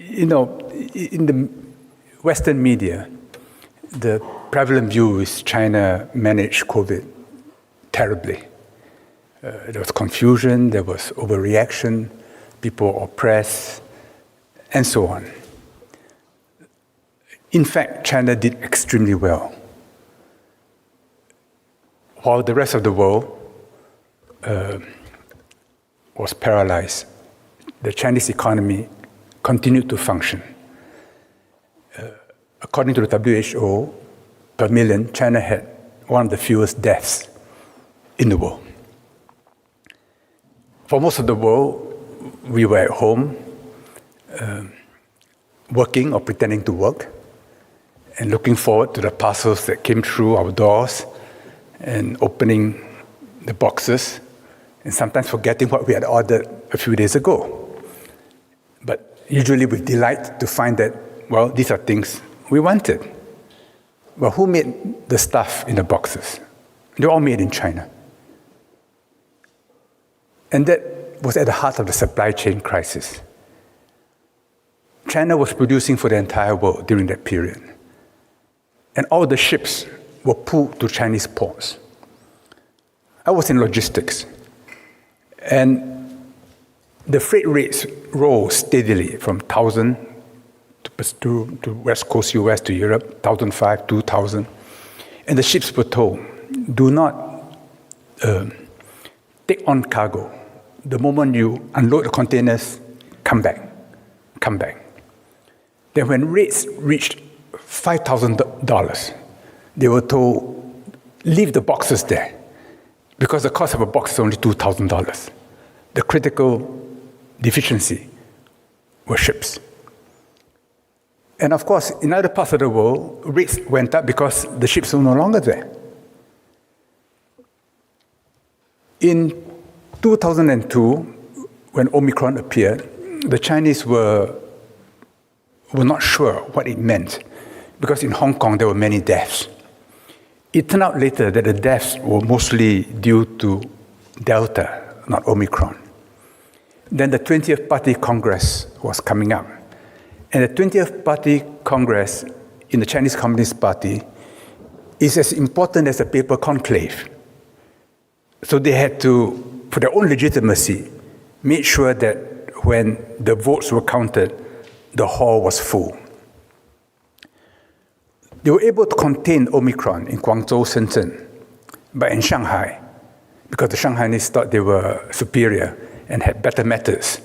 in the Western media, the prevalent view is China managed COVID terribly. There was confusion, there was overreaction, people were oppressed, and so on. In fact, China did extremely well. While the rest of the world was paralyzed, the Chinese economy continued to function. According to the WHO, per million, China had one of the fewest deaths in the world. For most of the world, we were at home, working or pretending to work, and looking forward to the parcels that came through our doors, and opening the boxes, and sometimes forgetting what we had ordered a few days ago. But usually with delight to find that, well, these are things we wanted. Well, who made the stuff in the boxes? They're all made in China. And that was at the heart of the supply chain crisis. China was producing for the entire world during that period. And all the ships were pulled to Chinese ports. I was in logistics. And the freight rates rose steadily from 1,000 to West Coast US to Europe, 1,500, 2,000. And the ships were told, do not take on cargo. The moment you unload the containers, come back. Then when rates reached $5,000, they were told, leave the boxes there, because the cost of a box is only $2,000. The critical deficiency were ships. And of course, in other parts of the world, rates went up because the ships were no longer there. In 2002, when Omicron appeared, the Chinese were not sure what it meant, because in Hong Kong there were many deaths. It turned out later that the deaths were mostly due to Delta, not Omicron. Then the 20th Party Congress was coming up. And the 20th Party Congress in the Chinese Communist Party is as important as a paper conclave. So they had to, for their own legitimacy, make sure that when the votes were counted, the hall was full. They were able to contain Omicron in Guangzhou, Shenzhen, but in Shanghai, because the Shanghainese thought they were superior and had better methods,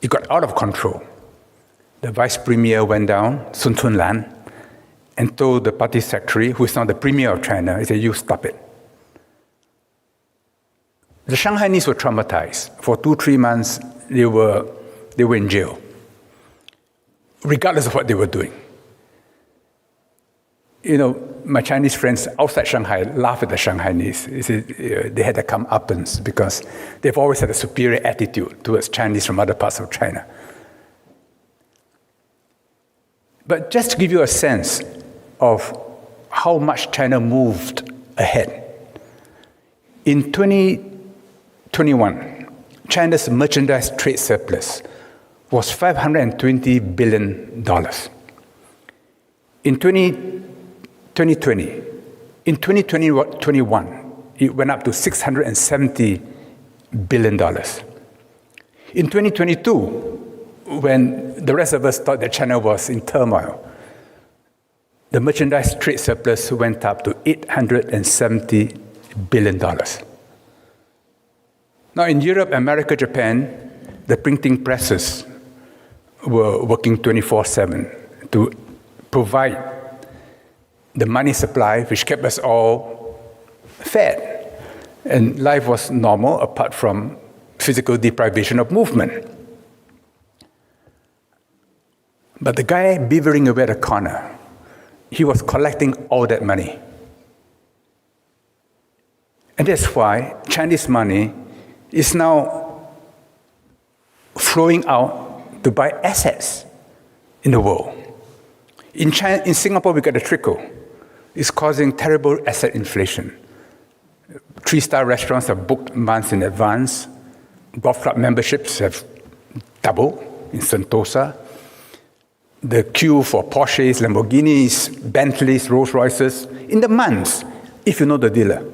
it got out of control. The vice premier went down, Sun Chunlan, and told the party secretary, who is now the premier of China, he said, you stop it. The Shanghainese were traumatized. For 2-3 months, they were in jail, regardless of what they were doing. You know, my Chinese friends outside Shanghai laugh at the Shanghainese. They had their comeuppance because they've always had a superior attitude towards Chinese from other parts of China. But just to give you a sense of how much China moved ahead, in 2021, China's merchandise trade surplus was $520 billion. In 2021, it went up to $670 billion. In 2022, when the rest of us thought that China was in turmoil, the merchandise trade surplus went up to $870 billion. Now, in Europe, America, Japan, the printing presses were working 24/7 to provide the money supply, which kept us all fed. And life was normal, apart from physical deprivation of movement. But the guy beavering away at the corner, he was collecting all that money. And that's why Chinese money is now flowing out to buy assets in the world. In Singapore, we got a trickle. It's causing terrible asset inflation. 3-star restaurants are booked months in advance. Golf club memberships have doubled in Sentosa. the queue for Porsches, Lamborghinis, Bentleys, Rolls Royces in the months, if you know the dealer.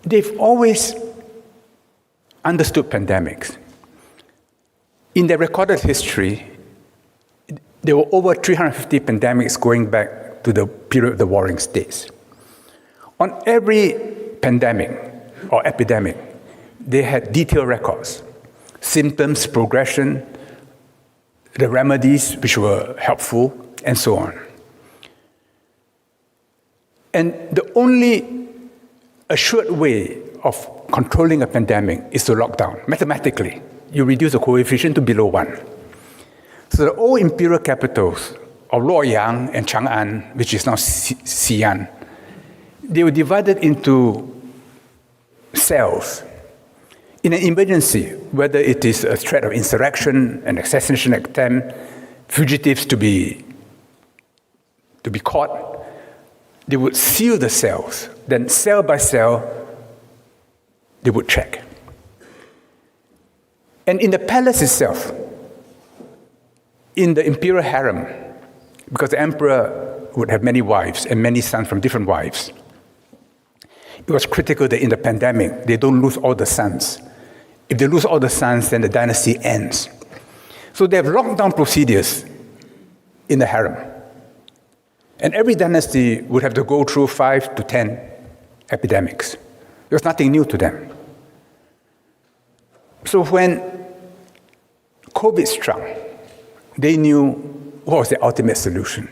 They've always understood pandemics. In their recorded history, there were over 350 pandemics going back to the period of the Warring States. On every pandemic or epidemic, they had detailed records, symptoms, progression, the remedies which were helpful, and so on. And the only assured way of controlling a pandemic is to lock down. Mathematically, you reduce the coefficient to below 1. So the old imperial capitals of Luoyang and Chang'an, which is now Xi'an, they were divided into cells. In an emergency, whether it is a threat of insurrection, an assassination attempt, fugitives to be caught, they would seal the cells. Then cell by cell, they would check. And in the palace itself, in the imperial harem, because the emperor would have many wives and many sons from different wives, it was critical that in the pandemic, they don't lose all the sons. If they lose all the sons, then the dynasty ends. So they have lockdown procedures in the harem. And every dynasty would have to go through 5 to 10 epidemics. There was nothing new to them. So when COVID struck, they knew what was the ultimate solution.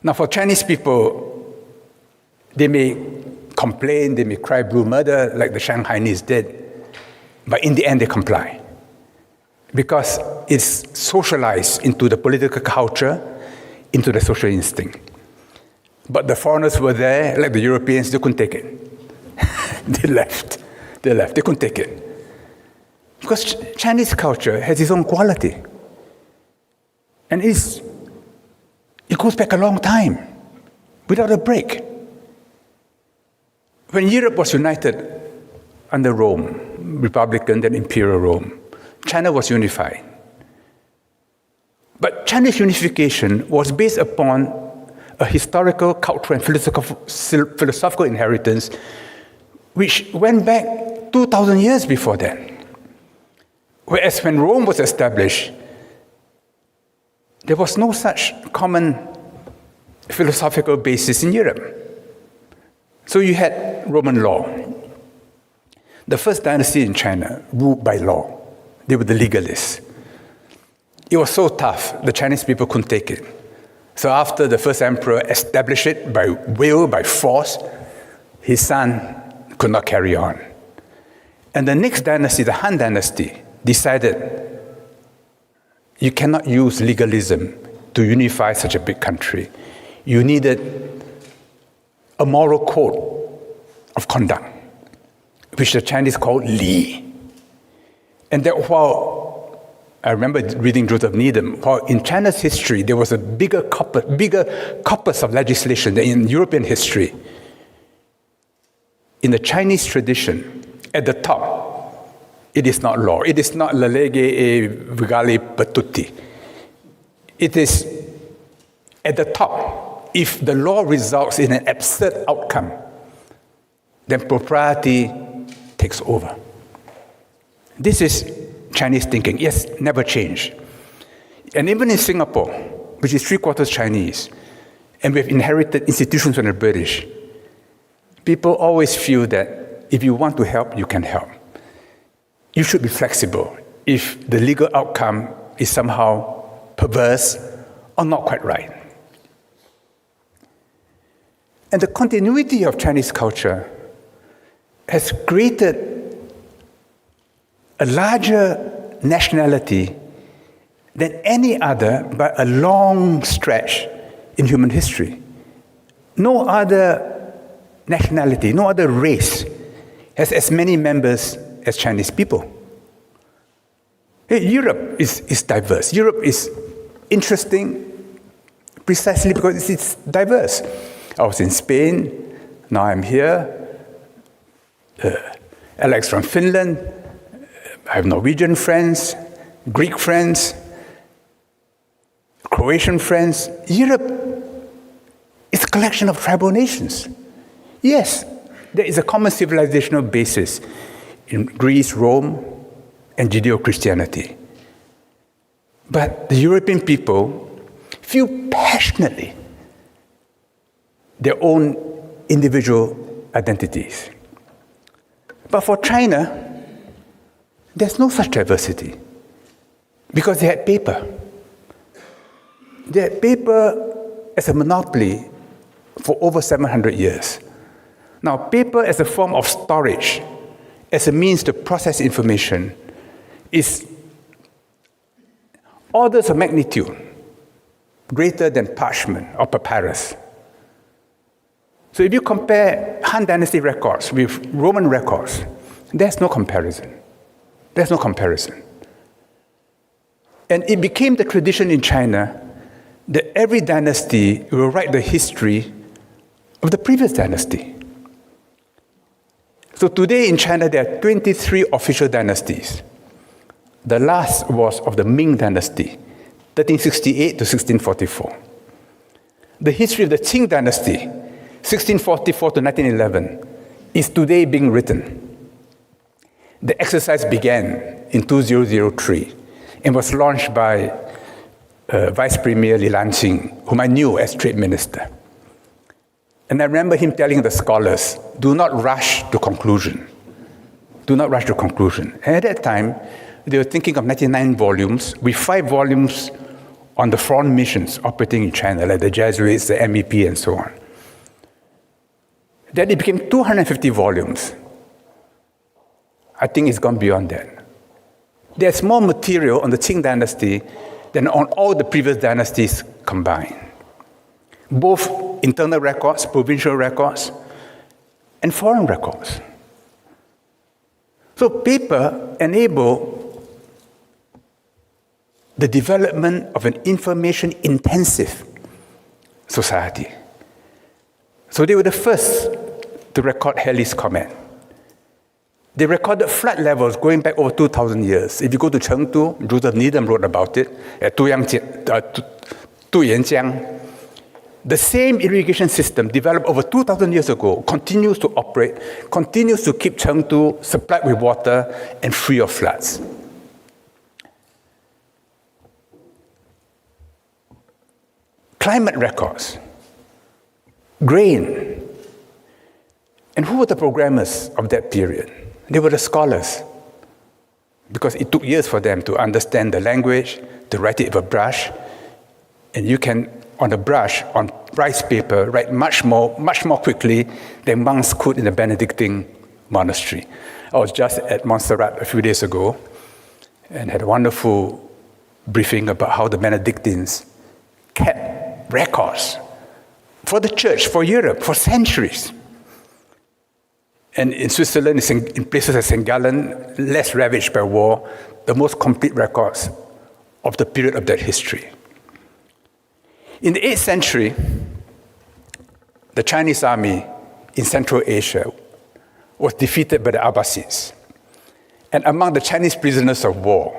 Now for Chinese people, they may complain, they may cry blue murder like the Shanghainese did, but in the end they comply because it's socialized into the political culture, into the social instinct. But the foreigners were there, like the Europeans, they couldn't take it. They left. They couldn't take it. Because Chinese culture has its own quality. And it goes back a long time, without a break. When Europe was united under Rome, Republican and Imperial Rome, China was unified. But Chinese unification was based upon a historical, cultural, and philosophical inheritance which went back 2,000 years before that. Whereas when Rome was established, there was no such common philosophical basis in Europe. So you had Roman law. The first dynasty in China ruled by law. They were the legalists. It was so tough, the Chinese people couldn't take it. So after the first emperor established it by will, by force, his son could not carry on. And the next dynasty, the Han dynasty, decided you cannot use legalism to unify such a big country. You needed a moral code of conduct, which the Chinese called Li. And that while I remember reading Joseph Needham, while in China's history there was a bigger corpus of legislation than in European history, in the Chinese tradition, at the top, it is not law. It is not la legge e vigale per tutti. It is at the top. If the law results in an absurd outcome, then propriety takes over. This is Chinese thinking. Yes, never change. And even in Singapore, which is 3/4 Chinese, and we've inherited institutions from the British, people always feel that if you want to help, you can help. You should be flexible if the legal outcome is somehow perverse or not quite right. And the continuity of Chinese culture has created a larger nationality than any other by a long stretch in human history. No other nationality, no other race has as many members as Chinese people. Europe is diverse. Europe is interesting precisely because it's diverse. I was in Spain, now I'm here. Alex from Finland, I have Norwegian friends, Greek friends, Croatian friends. Europe is a collection of tribal nations. Yes, there is a common civilizational basis in Greece, Rome, and Judeo-Christianity. But the European people feel passionately their own individual identities. But for China, there's no such diversity because they had paper. They had paper as a monopoly for over 700 years. Now, paper as a form of storage, as a means to process information, is orders of magnitude greater than parchment or papyrus. So if you compare Han Dynasty records with Roman records, there's no comparison. There's no comparison. And it became the tradition in China that every dynasty will write the history of the previous dynasty. So today in China, there are 23 official dynasties. The last was of the Ming Dynasty, 1368 to 1644. The history of the Qing Dynasty, 1644 to 1911, is today being written. The exercise began in 2003 and was launched by Vice Premier Li Lanqing, whom I knew as Trade Minister. And I remember him telling the scholars, do not rush to conclusion. Do not rush to conclusion. And at that time, they were thinking of 99 volumes, with 5 volumes on the foreign missions operating in China, like the Jesuits, the MEP, and so on. Then it became 250 volumes. I think it's gone beyond that. There's more material on the Qing dynasty than on all the previous dynasties combined. Both internal records, provincial records, and foreign records. So paper enabled the development of an information-intensive society. So they were the first to record Halley's Comet. They recorded flood levels going back over 2,000 years. If you go to Chengdu, Joseph Needham wrote about it, at Duyanjiang. The same irrigation system developed over 2,000 years ago continues to operate, continues to keep Chengdu supplied with water and free of floods. Climate records, grain. And who were the programmers of that period? They were the scholars, because it took years for them to understand the language, to write it with a brush. And you can, on a brush, on rice paper, write much more quickly than monks could in the Benedictine monastery. I was just at Montserrat a few days ago and had a wonderful briefing about how the Benedictines kept records for the church, for Europe, for centuries. And in Switzerland, in places like St. Gallen, less ravaged by war, the most complete records of the period of that history. In the 8th century, the Chinese army in Central Asia was defeated by the Abbasids. And among the Chinese prisoners of war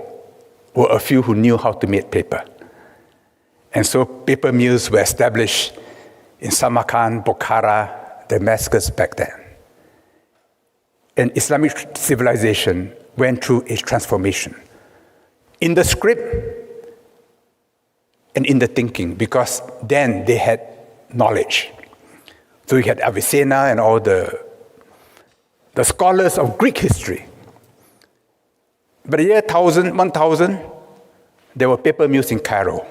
were a few who knew how to make paper. And so paper mills were established in Samarkand, Bukhara, Damascus back then. And Islamic civilization went through its transformation in the script and in the thinking, because then they had knowledge. So you had Avicenna and all the scholars of Greek history. By the year 1000, there were paper mills in Cairo.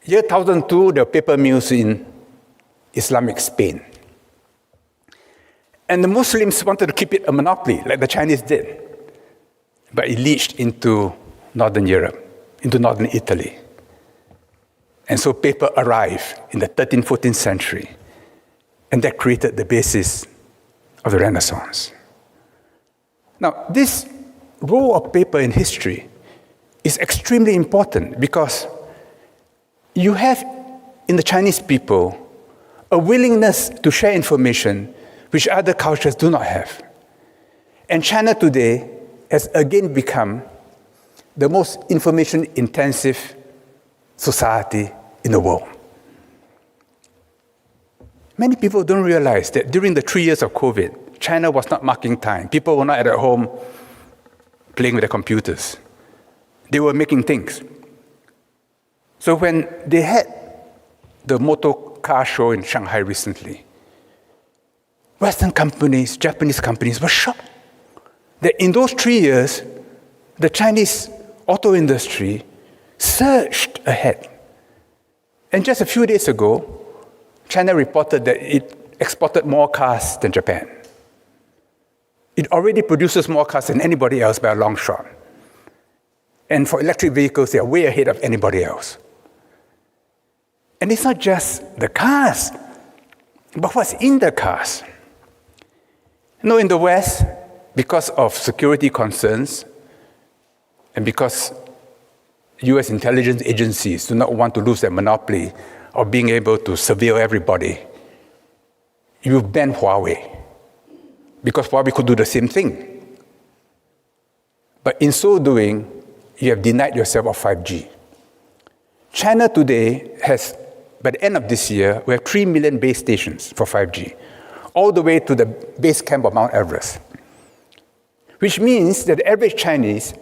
Year 1002, there were paper mills in Islamic Spain. And the Muslims wanted to keep it a monopoly, like the Chinese did. But it leached into Northern Europe, into Northern Italy. And so paper arrived in the 13th, 14th century. And that created the basis of the Renaissance. Now, this role of paper in history is extremely important because you have in the Chinese people a willingness to share information which other cultures do not have. And China today has again become the most information-intensive society in the world. Many people don't realize that during the 3 years of COVID, China was not marking time. People were not at home playing with their computers. They were making things. So when they had the motor car show in Shanghai recently, Western companies, Japanese companies were shocked that in those 3 years, the Chinese auto industry surged ahead. And just a few days ago, China reported that it exported more cars than Japan. It already produces more cars than anybody else by a long shot. And for electric vehicles, they are way ahead of anybody else. And it's not just the cars, but what's in the cars. No, in the West, because of security concerns and because US intelligence agencies do not want to lose their monopoly of being able to surveil everybody, you ban Huawei, because Huawei could do the same thing. But in so doing, you have denied yourself of 5G. China today has, by the end of this year, we have 3 million base stations for 5G, all the way to the base camp of Mount Everest, which means that the average Chinese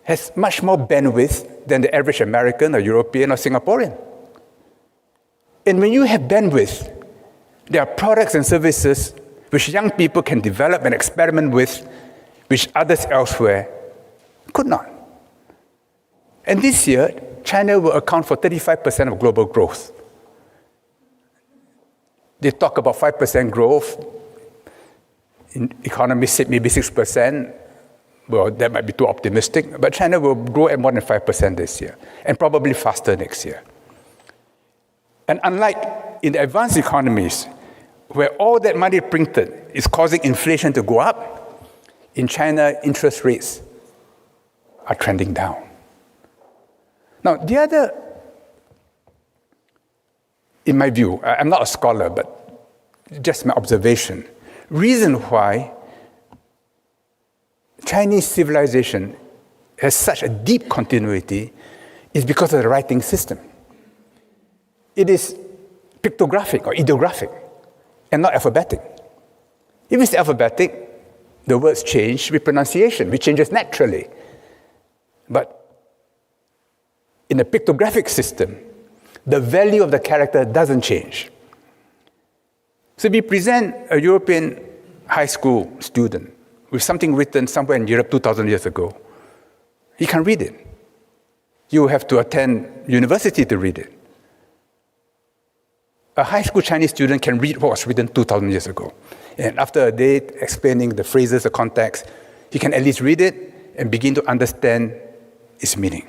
has much more bandwidth than the average American or European or Singaporean. And when you have bandwidth, there are products and services which young people can develop and experiment with, which others elsewhere could not. And this year, China will account for 35% of global growth. They talk about 5% growth. Economists say maybe 6%. Well, that might be too optimistic, but China will grow at more than 5% this year, and probably faster next year. And unlike in the advanced economies, where all that money printed is causing inflation to go up, in China, interest rates are trending down. Now, the other, in my view, I'm not a scholar, but just my observation, reason why Chinese civilization has such a deep continuity is because of the writing system. It is pictographic or ideographic and not alphabetic. If it's alphabetic, the words change with pronunciation, which changes naturally. But in a pictographic system, the value of the character doesn't change. So if we present a European high school student with something written somewhere in Europe 2,000 years ago, he can read it. You have to attend university to read it. A high school Chinese student can read what was written 2,000 years ago. And after a day explaining the phrases, the context, he can at least read it and begin to understand its meaning.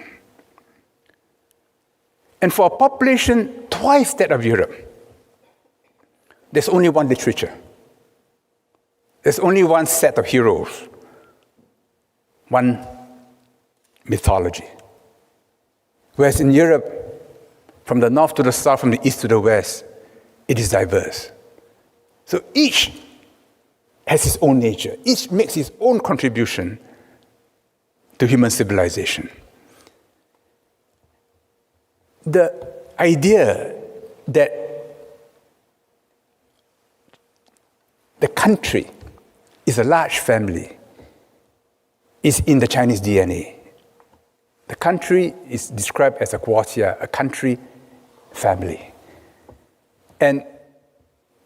And for a population twice that of Europe, there's only one literature. There's only one set of heroes, one mythology. Whereas in Europe, from the north to the south, from the east to the west, it is diverse. So each has its own nature. Each makes its own contribution to human civilization. The idea that the country is a large family is in the Chinese DNA. The country is described as a guoxia, a country family. And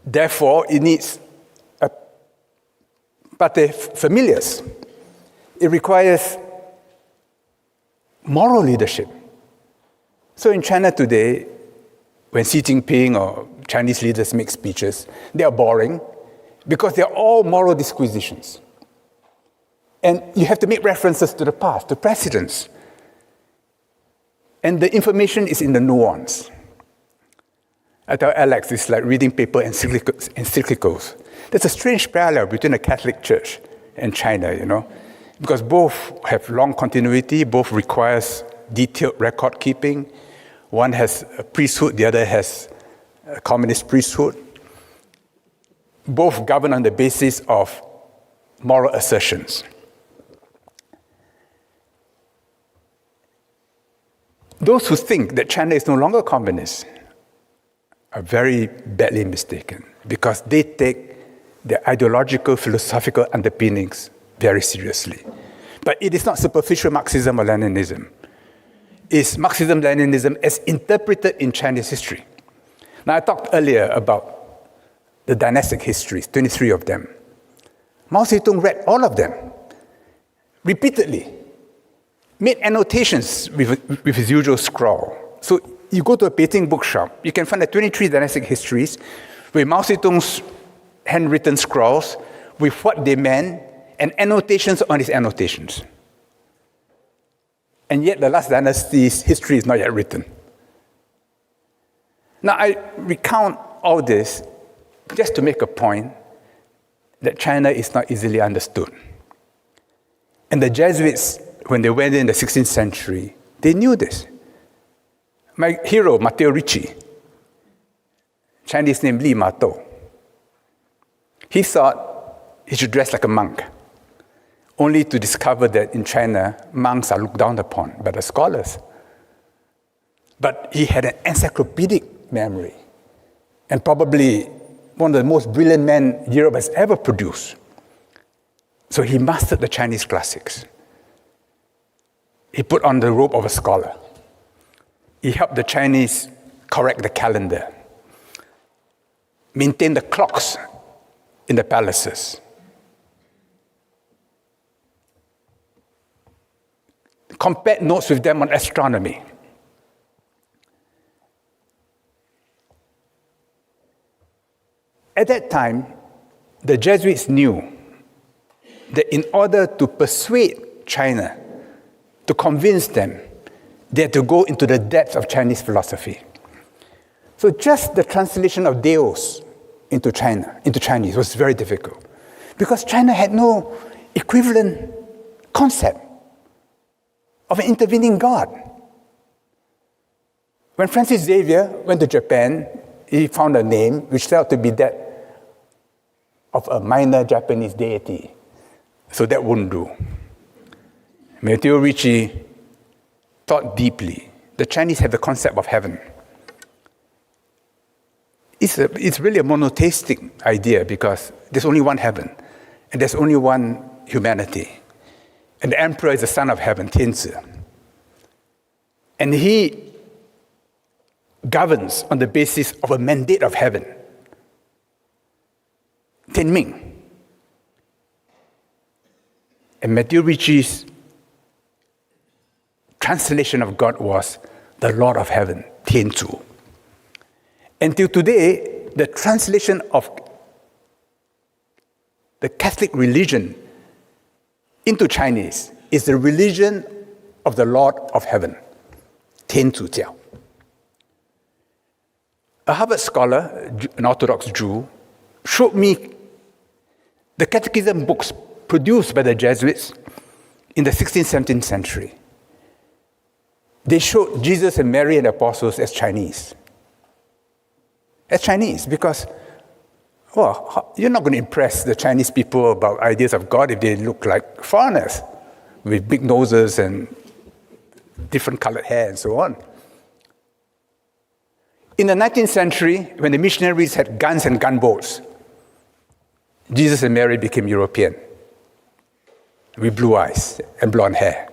therefore, it needs a pater familias. It requires moral leadership. So in China today, when Xi Jinping or Chinese leaders make speeches, they are boring because they're all moral disquisitions. And you have to make references to the past, to precedents. And the information is in the nuance. I tell Alex, it's like reading paper encyclicals. There's a strange parallel between the Catholic Church and China, because both have long continuity, both requires detailed record keeping. One has a priesthood, the other has a communist priesthood. Both govern on the basis of moral assertions. those who think that China is no longer communist are very badly mistaken because they take their ideological, philosophical underpinnings very seriously. But it is not superficial Marxism or Leninism. It's Marxism-Leninism as interpreted in Chinese history. Now, I talked earlier about the dynastic histories, 23 of them. Mao Zedong read all of them repeatedly, made annotations with his usual scrawl. So you go to a Beijing bookshop, you can find the 23 dynastic histories with Mao Zedong's handwritten scrawls with what they meant and annotations on his annotations. And yet the last dynasty's history is not yet written. Now, I recount all this just to make a point that China is not easily understood. And the Jesuits, when they went in the 16th century, they knew this. My hero, Matteo Ricci, Chinese name Li Matou, he thought he should dress like a monk, only to discover that in China, monks are looked down upon by the scholars. But he had an encyclopedic memory, and probably one of the most brilliant men Europe has ever produced. So he mastered the Chinese classics. He put on the robe of a scholar. He helped the Chinese correct the calendar, maintain the clocks in the palaces, compared notes with them on astronomy. At that time, the Jesuits knew that in order to persuade China, to convince them, they had to go into the depths of Chinese philosophy. So just the translation of Deus into Chinese was very difficult because China had no equivalent concept of an intervening God. When Francis Xavier went to Japan, he found a name which turned out to be that of a minor Japanese deity. So that wouldn't do. Matteo Ricci thought deeply. The Chinese have the concept of heaven. It's really a monotheistic idea because there's only one heaven and there's only one humanity. And the emperor is the son of heaven, Tianzi. And he governs on the basis of a mandate of heaven, Tianming. And Matteo Ricci's translation of God was the Lord of Heaven, Tianzu. Until today, the translation of the Catholic religion into Chinese is the religion of the Lord of Heaven, Tianzu Jiao. A Harvard scholar, an Orthodox Jew, showed me the catechism books produced by the Jesuits in the 16th, 17th century. They showed Jesus and Mary and the apostles as Chinese. As Chinese, because, well, you're not going to impress the Chinese people about ideas of God if they look like foreigners with big noses and different colored hair and so on. In the 19th century, when the missionaries had guns and gunboats, Jesus and Mary became European with blue eyes and blonde hair.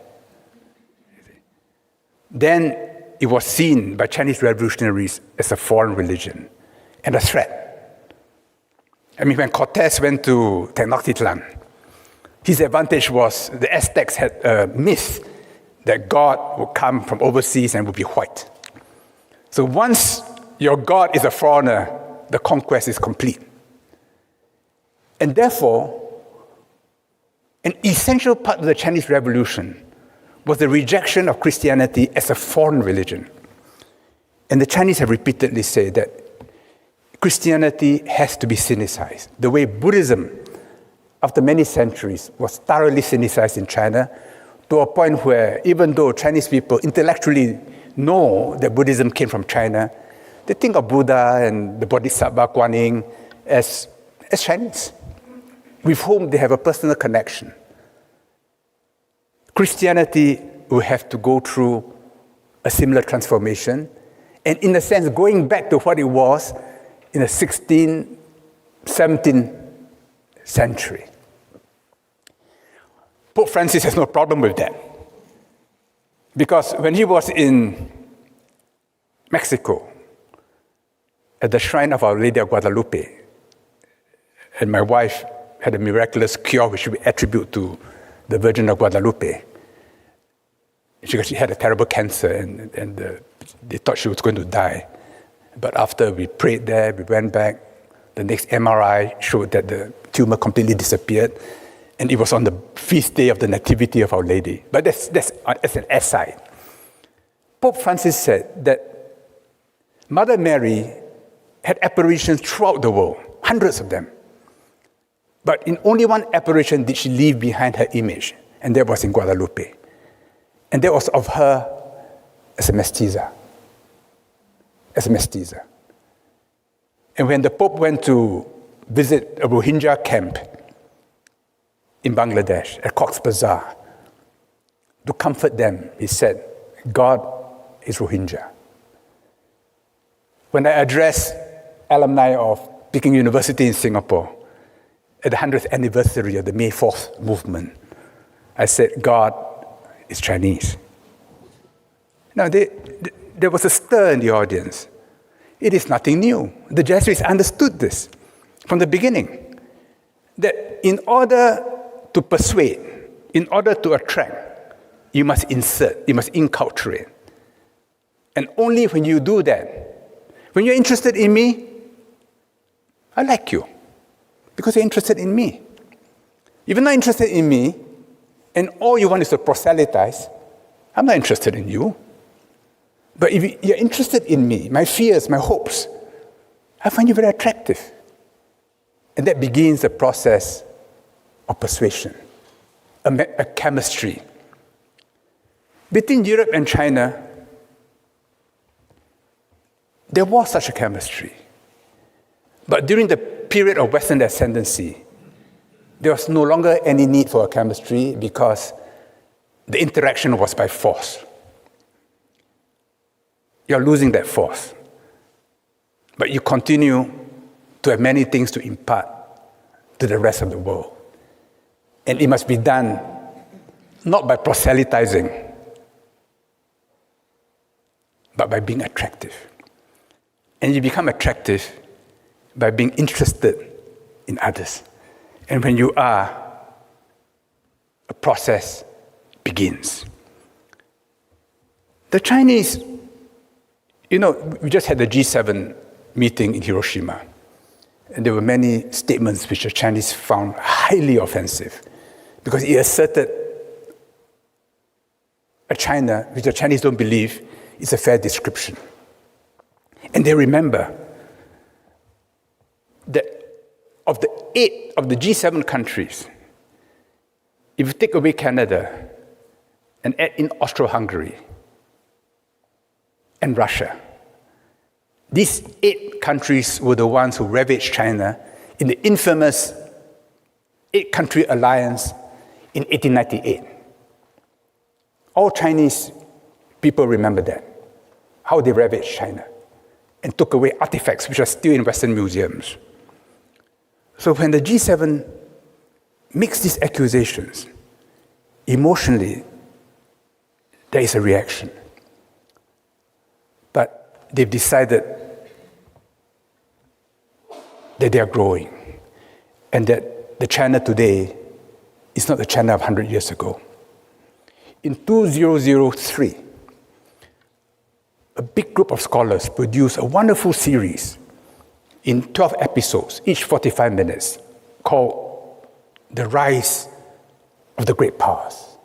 Then it was seen by Chinese revolutionaries as a foreign religion and a threat. I mean, when Cortez went to Tenochtitlan, his advantage was the Aztecs had a myth that God would come from overseas and would be white. So once your God is a foreigner, the conquest is complete. And therefore, an essential part of the Chinese Revolution was the rejection of Christianity as a foreign religion. And the Chinese have repeatedly said that Christianity has to be Sinicized. The way Buddhism, after many centuries, was thoroughly Sinicized in China, to a point where even though Chinese people intellectually know that Buddhism came from China, they think of Buddha and the Bodhisattva Guan Yin as Chinese, with whom they have a personal connection. Christianity will have to go through a similar transformation, and in a sense going back to what it was in the 16th, 17th century. Pope Francis has no problem with that. Because when he was in Mexico, at the shrine of Our Lady of Guadalupe, and my wife had a miraculous cure which we attribute to the Virgin of Guadalupe. She had a terrible cancer, and they thought she was going to die. But after we prayed there, we went back. The next MRI showed that the tumor completely disappeared, and it was on the feast day of the Nativity of Our Lady. But that's an aside. Pope Francis said that Mother Mary had apparitions throughout the world, hundreds of them. But in only one apparition did she leave behind her image, and that was in Guadalupe. And that was of her as a mestiza. And when the Pope went to visit a Rohingya camp in Bangladesh, at Cox's Bazar, to comfort them, he said, God is Rohingya. When I addressed alumni of Peking University in Singapore at the 100th anniversary of the May 4th movement, I said, God is Chinese. Now, there was a stir in the audience. It is nothing new. The Jesuits understood this from the beginning, that in order to persuade, in order to attract, you must insert, you must inculturate. And only when you do that, when you're interested in me, I like you, because you're interested in me. If you're not interested in me, and all you want is to proselytize, I'm not interested in you. But if you're interested in me, my fears, my hopes, I find you very attractive. And that begins the process of persuasion, a chemistry. Between Europe and China, there was such a chemistry. But during the period of Western ascendancy, there was no longer any need for a chemistry because the interaction was by force. You're losing that force. But you continue to have many things to impart to the rest of the world. And it must be done not by proselytizing, but by being attractive. And you become attractive by being interested in others. And when you are, a process begins. The Chinese, we just had the G7 meeting in Hiroshima. And there were many statements which the Chinese found highly offensive because it asserted a China which the Chinese don't believe is a fair description. And they remember that of the 8 of the G7 countries, if you take away Canada and add in Austro-Hungary and Russia, these 8 countries were the ones who ravaged China in the infamous 8-country alliance in 1898. All Chinese people remember that, how they ravaged China and took away artifacts which are still in Western museums. So when the G7 makes these accusations, emotionally, there is a reaction. But they've decided that they are growing and that the China today is not the China of 100 years ago. In 2003, a big group of scholars produced a wonderful series in 12 episodes, each 45 minutes, called The Rise of the Great Powers,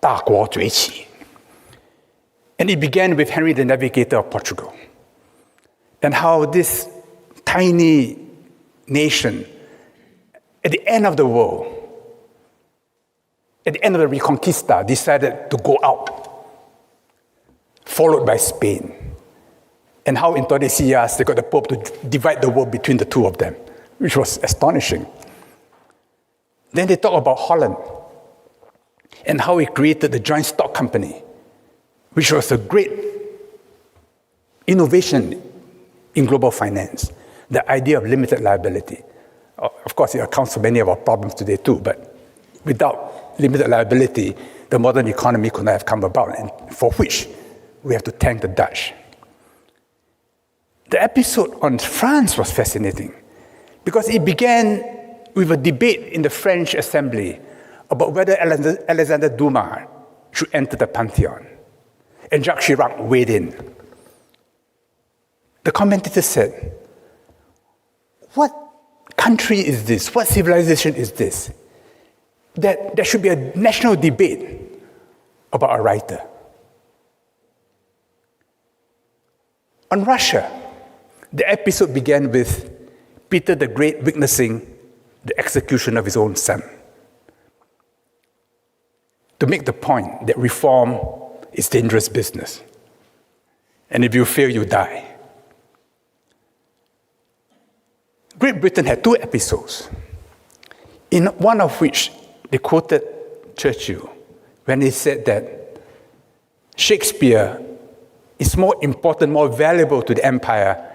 大国崛起. And it began with Henry the Navigator of Portugal, and how this tiny nation, at the end of the world, at the end of the Reconquista, decided to go out, followed by Spain. And how in Tordesillas they got the Pope to divide the world between the two of them, which was astonishing. Then they talk about Holland and how he created the joint stock company, which was a great innovation in global finance, the idea of limited liability. Of course, it accounts for many of our problems today too, but without limited liability, the modern economy could not have come about, and for which we have to thank the Dutch. The episode on France was fascinating because it began with a debate in the French Assembly about whether Alexander Dumas should enter the Pantheon. And Jacques Chirac weighed in. The commentator said, what country is this? What civilization is this? That there should be a national debate about a writer. On Russia, the episode began with Peter the Great witnessing the execution of his own son, to make the point that reform is dangerous business. And if you fail, you die. Great Britain had two episodes, in one of which they quoted Churchill when he said that Shakespeare is more important, more valuable to the empire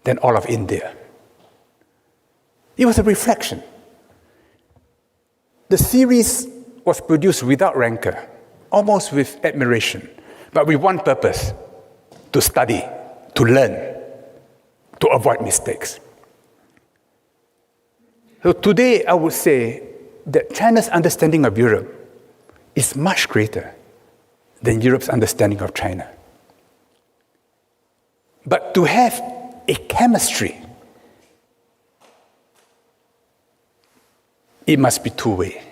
than all of India. It was a reflection. The series was produced without rancor, almost with admiration, but with one purpose: to study, to learn, to avoid mistakes. So today, I would say that China's understanding of Europe is much greater than Europe's understanding of China. But to have a chemistry, it must be two-way.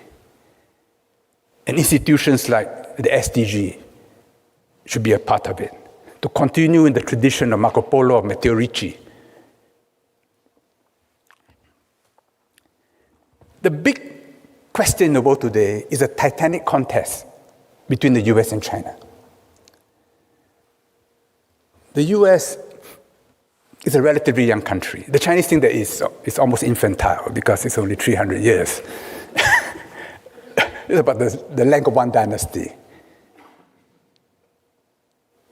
And institutions like the SDG should be a part of it, to continue in the tradition of Marco Polo, of Matteo Ricci. The big question in the world today is a titanic contest between the US and China. The US is a relatively young country. The Chinese think that it's almost infantile because it's only 300 years. It's about the length of one dynasty.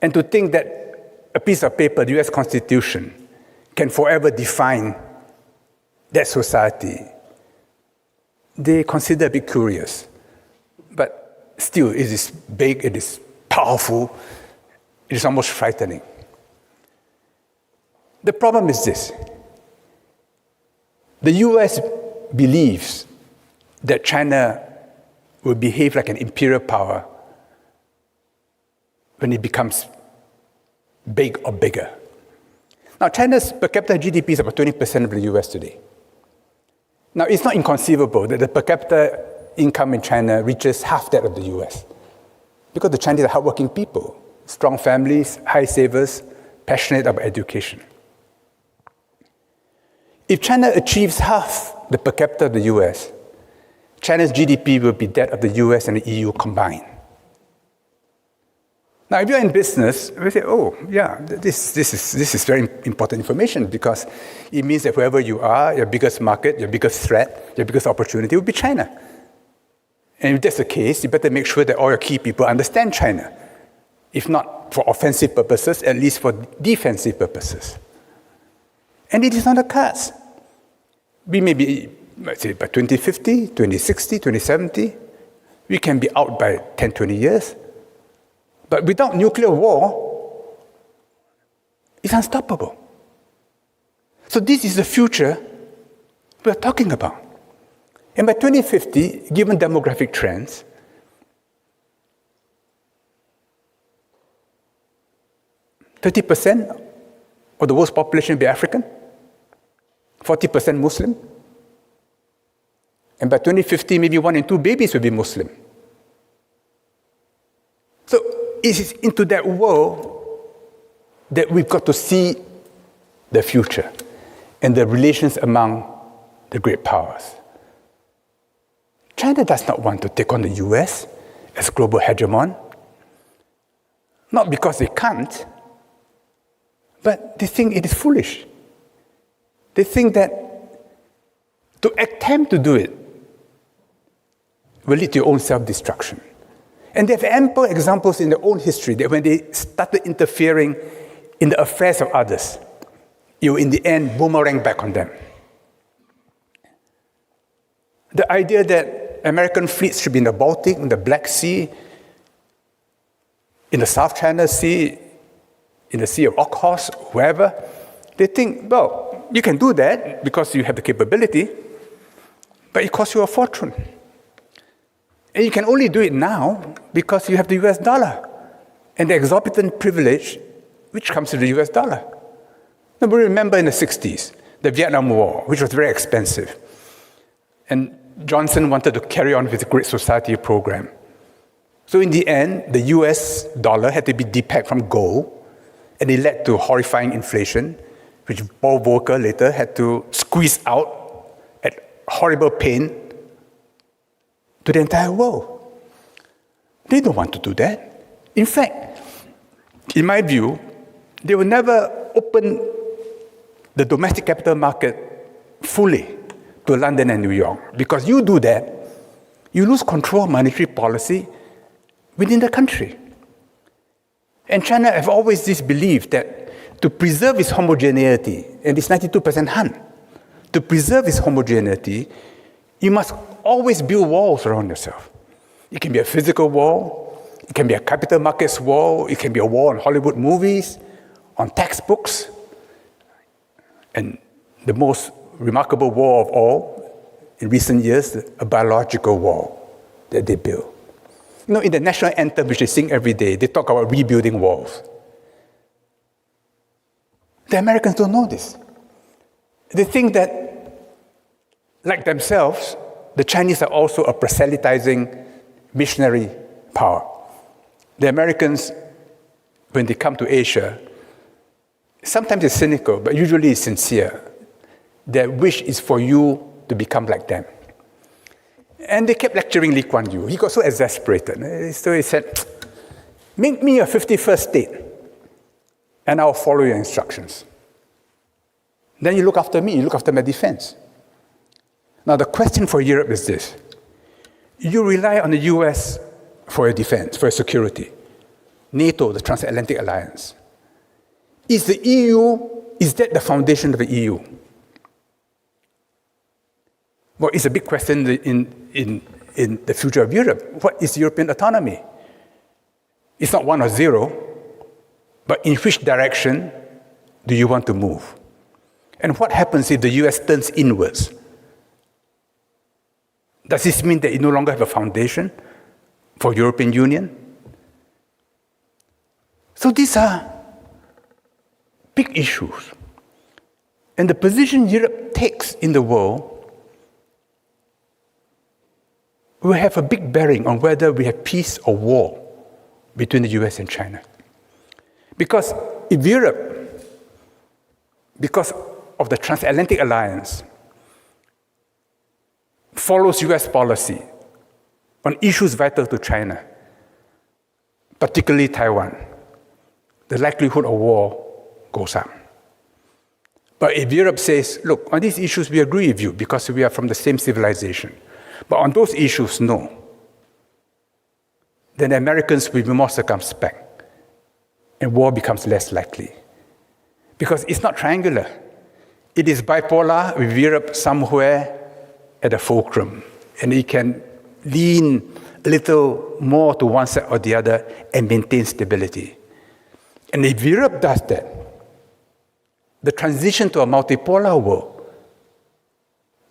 And to think that a piece of paper, the US Constitution, can forever define that society, they consider a bit curious. But still, it is big, it is powerful, it is almost frightening. The problem is this. The US believes that China will behave like an imperial power when it becomes big or bigger. Now, China's per capita GDP is about 20% of the US today. Now, it's not inconceivable that the per capita income in China reaches half that of the US, because the Chinese are hardworking people, strong families, high savers, passionate about education. If China achieves half the per capita of the US, China's GDP will be that of the US and the EU combined. Now, if you're in business, we say, oh, yeah, this is very important information, because it means that wherever you are, your biggest market, your biggest threat, your biggest opportunity will be China. And if that's the case, you better make sure that all your key people understand China. If not for offensive purposes, at least for defensive purposes. And it is on the cards. We may be, let's say, by 2050, 2060, 2070, we can be out by 10, 20 years. But without nuclear war, it's unstoppable. So this is the future we're talking about. And by 2050, given demographic trends, %30% of the world's population will be African, 40% Muslim, and by 2050, maybe 1 in 2 babies will be Muslim. So it is into that world that we've got to see the future and the relations among the great powers. China does not want to take on the US as global hegemon, not because they can't, but they think it is foolish. They think that to attempt to do it will lead to your own self-destruction. And they have ample examples in their own history that when they started interfering in the affairs of others, it will in the end boomerang back on them. The idea that American fleets should be in the Baltic, in the Black Sea, in the South China Sea, in the Sea of Okhotsk, wherever, they think, well, you can do that because you have the capability, but it costs you a fortune. And you can only do it now because you have the US dollar and the exorbitant privilege which comes to the US dollar. Now, we remember in the 60s, the Vietnam War, which was very expensive. And Johnson wanted to carry on with the Great Society program. So in the end, the US dollar had to be depegged from gold, and it led to horrifying inflation, which Paul Volcker later had to squeeze out at horrible pain to the entire world. They don't want to do that. In fact, in my view, they will never open the domestic capital market fully to London and New York. Because you do that, you lose control of monetary policy within the country. And China have always this belief that to preserve its homogeneity, and it's 92% Han, to preserve its homogeneity, you must always build walls around yourself. It can be a physical wall, it can be a capital markets wall, it can be a wall on Hollywood movies, on textbooks, and the most remarkable wall of all, in recent years, a biological wall that they built. You know, in the national anthem, which they sing every day, they talk about rebuilding walls. The Americans don't know this. They think that, like themselves, the Chinese are also a proselytizing missionary power. The Americans, when they come to Asia, sometimes it's cynical, but usually it's sincere. Their wish is for you to become like them. And they kept lecturing Lee Kuan Yew. He got so exasperated. So he said, make me a 51st state, and I'll follow your instructions. Then you look after me, you look after my defense. Now the question for Europe is this. You rely on the US for your defense, for your security. NATO, the Transatlantic Alliance. Is the EU, is that the foundation of the EU? Well, it's a big question in the future of Europe. What is European autonomy? It's not 1 or 0, but in which direction do you want to move? And what happens if the US turns inwards? Does this mean that you no longer have a foundation for European Union? So these are big issues. And the position Europe takes in the world will have a big bearing on whether we have peace or war between the US and China. Because if Europe, because of the Transatlantic Alliance, follows US policy on issues vital to China, particularly Taiwan, the likelihood of war goes up. But if Europe says, look, on these issues we agree with you because we are from the same civilization, but on those issues, no, then the Americans will be more circumspect and war becomes less likely. Because it's not triangular. It is bipolar with Europe somewhere at the fulcrum. And it can lean a little more to one side or the other and maintain stability. And if Europe does that, the transition to a multipolar world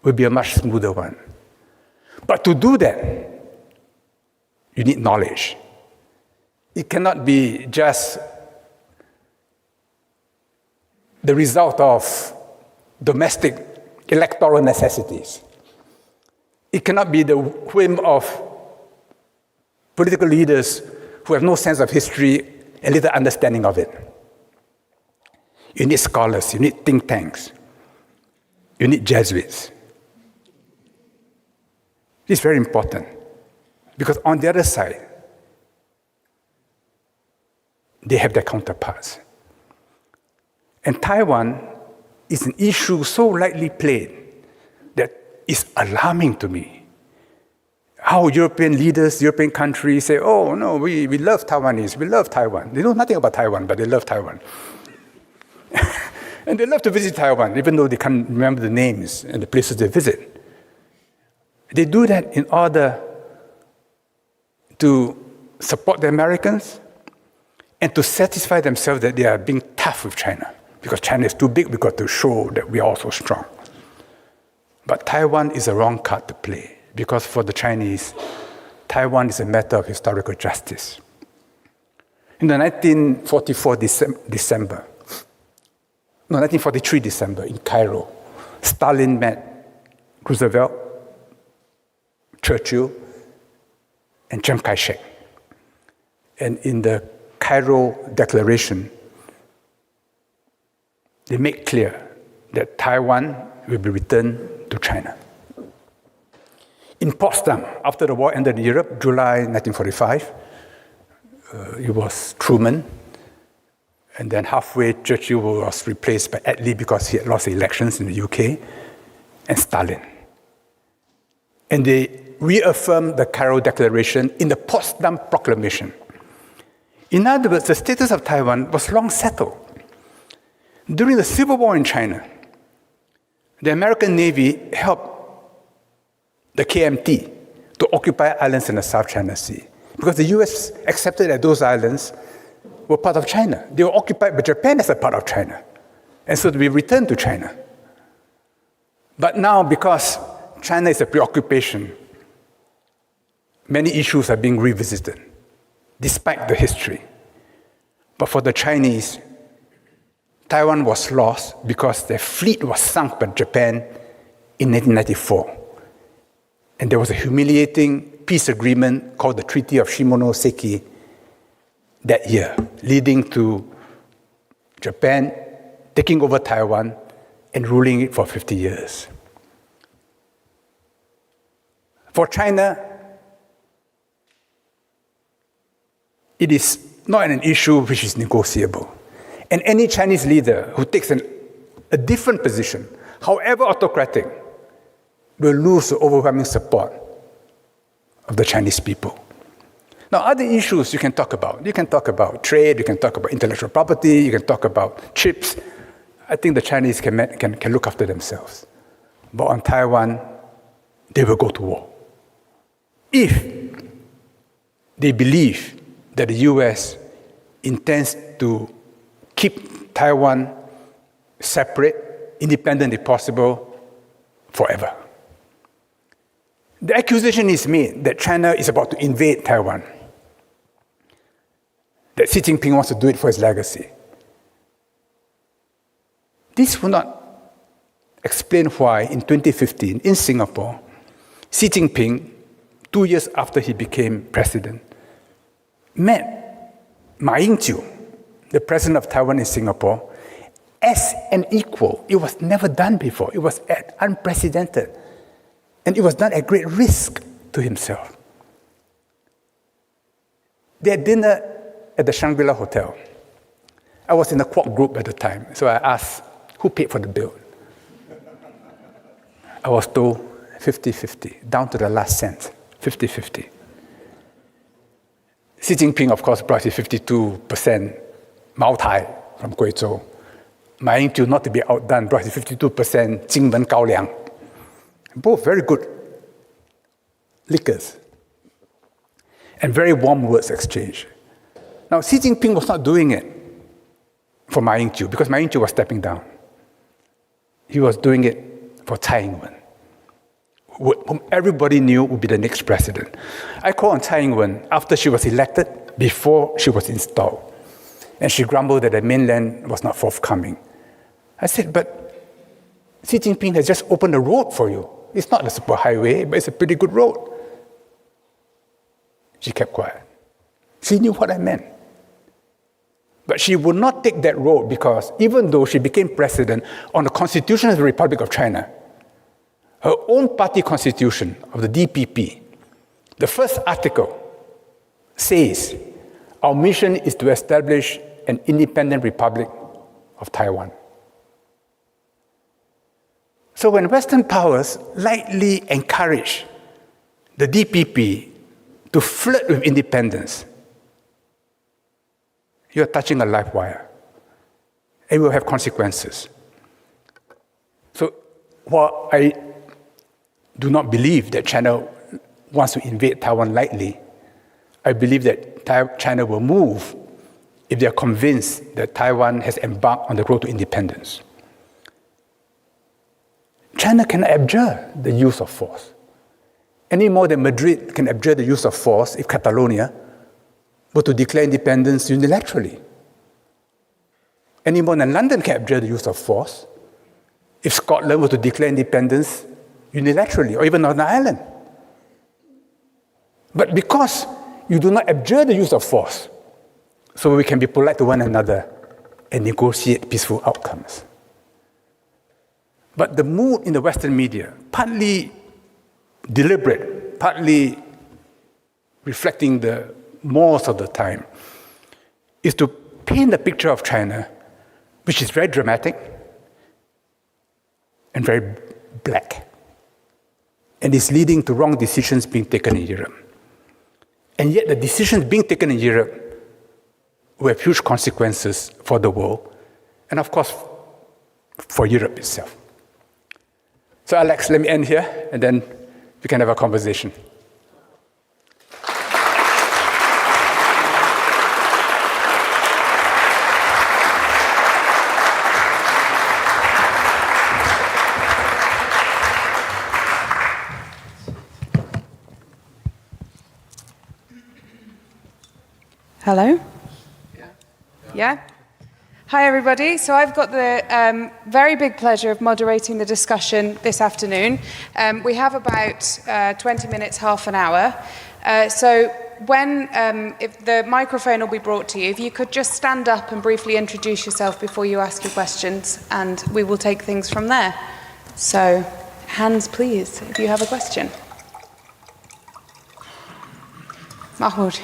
will be a much smoother one. But to do that, you need knowledge. It cannot be just the result of domestic electoral necessities. It cannot be the whim of political leaders who have no sense of history and little understanding of it. You need scholars, you need think tanks, you need Jesuits. This is very important because on the other side, they have their counterparts. And Taiwan is an issue so lightly played that is alarming to me. How European leaders, European countries say, oh no, we love Taiwanese, we love Taiwan. They know nothing about Taiwan, but they love Taiwan. And they love to visit Taiwan, even though they can't remember the names and the places they visit. They do that in order to support the Americans and to satisfy themselves that they are being tough with China. Because China is too big, we've got to show that we are also strong. But Taiwan is the wrong card to play, because for the Chinese, Taiwan is a matter of historical justice. In the 1943 December, in Cairo, Stalin met Roosevelt, Churchill, and Chiang Kai-shek. And in the Cairo Declaration, they make clear that Taiwan will be returned to China. In Potsdam, after the war ended in Europe, July 1945, it was Truman, and then halfway Churchill was replaced by Attlee because he had lost the elections in the UK, and Stalin. And they reaffirmed the Cairo Declaration in the Potsdam Proclamation. In other words, the status of Taiwan was long settled. During the Civil War in China, the American Navy helped the KMT to occupy islands in the South China Sea, because the US accepted that those islands were part of China. They were occupied by Japan as a part of China. And so we returned to China. But now, because China is a preoccupation, many issues are being revisited, despite the history. But for the Chinese, Taiwan was lost because their fleet was sunk by Japan in 1994. And there was a humiliating peace agreement called the Treaty of Shimonoseki that year, leading to Japan taking over Taiwan and ruling it for 50 years. For China, it is not an issue which is negotiable. And any Chinese leader who takes a different position, however autocratic, will lose the overwhelming support of the Chinese people. Now, other issues you can talk about. You can talk about trade, you can talk about intellectual property, you can talk about chips. I think the Chinese can look after themselves. But on Taiwan, they will go to war. If they believe that the US intends to keep Taiwan separate, independent if possible, forever. The accusation is made that China is about to invade Taiwan, that Xi Jinping wants to do it for his legacy. This will not explain why in 2015 in Singapore, Xi Jinping, 2 years after he became president, met Ma Ying-jeou, the president of Taiwan in Singapore, as an equal. It was never done before. It was unprecedented. And it was done at great risk to himself. They had dinner at the Shangri-La Hotel. I was in the Quark group at the time, so I asked, who paid for the bill? I was told 50-50, down to the last cent, 50-50. Xi Jinping, of course, brought his 52% Mao Tai from Guizhou. Ma Ying-jeou, not to be outdone, brought his 52% Jingmen Gaoliang. Both very good liquors and very warm words exchanged. Now, Xi Jinping was not doing it for Ma Ying-jeou because Ma Ying-jeou was stepping down. He was doing it for Tsai Ing-wen, whom everybody knew would be the next president. I called on Tsai Ing-wen after she was elected, before she was installed, and she grumbled that the mainland was not forthcoming. I said, but Xi Jinping has just opened a road for you. It's not a superhighway, but it's a pretty good road. She kept quiet. She knew what I meant. But she would not take that road because even though she became president on the Constitution of the Republic of China, her own party constitution of the DPP, the first article says, our mission is to establish an independent republic of Taiwan. So when Western powers lightly encourage the DPP to flirt with independence, you're touching a live wire. and will have consequences. So while I do not believe that China wants to invade Taiwan lightly, I believe that China will move if they are convinced that Taiwan has embarked on the road to independence. China cannot abjure the use of force, any more than Madrid can abjure the use of force if Catalonia were to declare independence unilaterally. Any more than London can abjure the use of force if Scotland were to declare independence unilaterally, or even Northern Ireland. But because you do not abjure the use of force, so we can be polite to one another and negotiate peaceful outcomes. But the mood in the Western media, partly deliberate, partly reflecting the mores of the time, is to paint a picture of China which is very dramatic and very black, and is leading to wrong decisions being taken in Europe. And yet the decisions being taken in Europe will have huge consequences for the world, and of course, for Europe itself. So Alex, let me end here, and then we can have a conversation. Hello? Yeah? Hi, everybody. So I've got the very big pleasure of moderating the discussion this afternoon. We have about 20 minutes, half an hour. So when, if the microphone will be brought to you, if you could just stand up and briefly introduce yourself before you ask your questions, and we will take things from there. So hands, please, if you have a question. Mahmoud.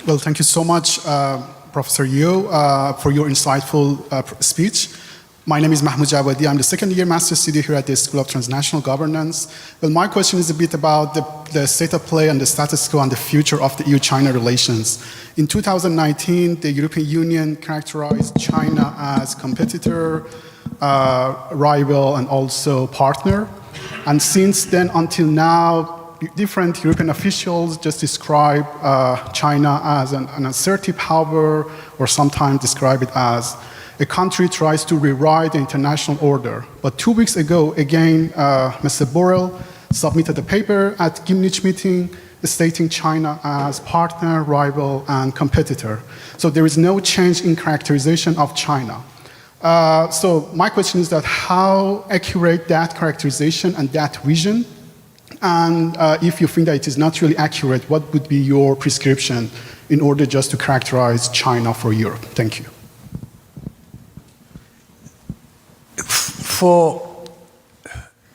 Well, thank you so much, Professor Yeo, for your insightful speech. My name is Mahmoud Jawadi. I'm the second-year master's student here at the School of Transnational Governance. Well, my question is a bit about the state of play and the status quo and the future of the EU-China relations. In 2019, the European Union characterized China as competitor, rival, and also partner. And since then until now, different European officials just describe China as an assertive power, or sometimes describe it as a country tries to rewrite the international order. But 2 weeks ago, again, Mr. Borrell submitted a paper at Gimnich meeting stating China as partner, rival, and competitor. So there is no change in characterization of China. So my question is that how accurate that characterization and that vision? And if you think that it is not really accurate, what would be your prescription in order just to characterize China for Europe? Thank you. For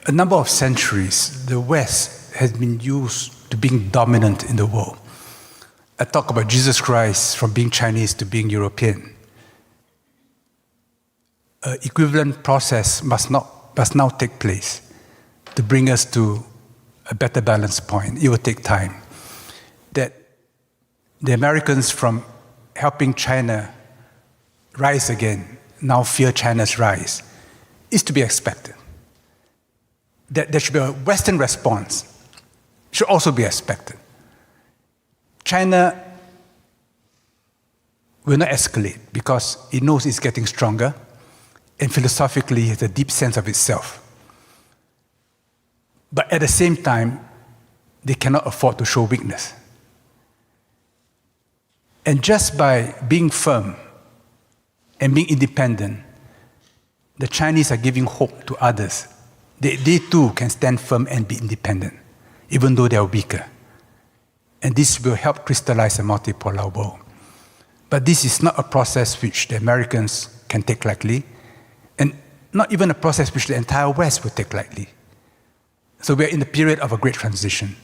a number of centuries, the West has been used to being dominant in the world. I talk about Jesus Christ from being Chinese to being European. An equivalent process must now take place to bring us to a better balance point. It will take time. That the Americans, from helping China rise again, now fear China's rise, is to be expected. That there should be a Western response, should also be expected. China will not escalate because it knows it's getting stronger, and philosophically has a deep sense of itself. But at the same time, they cannot afford to show weakness. And just by being firm and being independent, the Chinese are giving hope to others. They too can stand firm and be independent, even though they are weaker. And this will help crystallize a multipolar world. But this is not a process which the Americans can take lightly, and not even a process which the entire West will take lightly. So we are in the period of a great transition,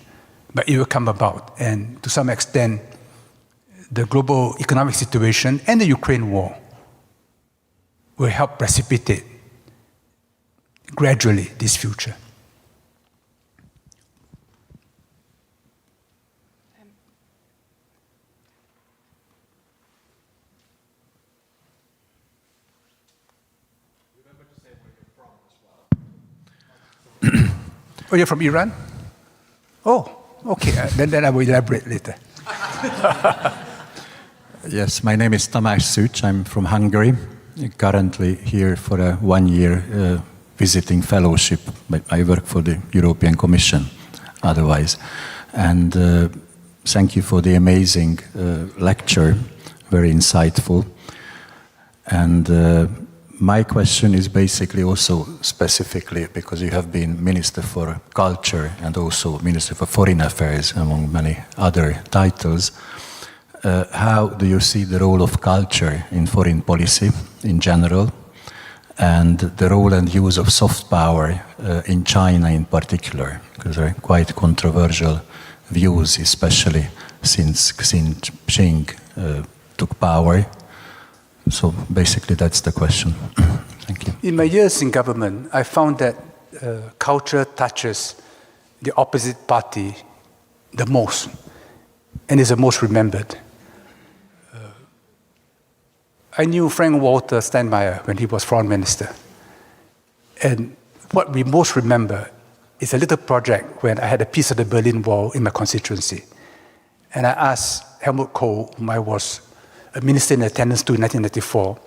but it will come about. And to some extent, the global economic situation and the Ukraine war will help precipitate gradually this future. Oh, you're from Iran? Oh, okay. Then I will elaborate later. Yes, my name is Tamás Szűcs. I'm from Hungary. Currently here for a 1-year visiting fellowship. But I work for the European Commission otherwise. And thank you for the amazing lecture, very insightful. And my question is basically also specifically because you have been Minister for Culture and also Minister for Foreign Affairs, among many other titles. How do you see the role of culture in foreign policy in general, and the role and use of soft power in China in particular? Because there are quite controversial views, especially since Xi Jinping took power. So basically that's the question. Thank you. In my years in government, I found that culture touches the opposite party the most and is the most remembered. I knew Frank Walter Steinmeier when he was foreign minister. And what we most remember is a little project when I had a piece of the Berlin Wall in my constituency. And I asked Helmut Kohl, whom I was a minister in attendance to in 1994,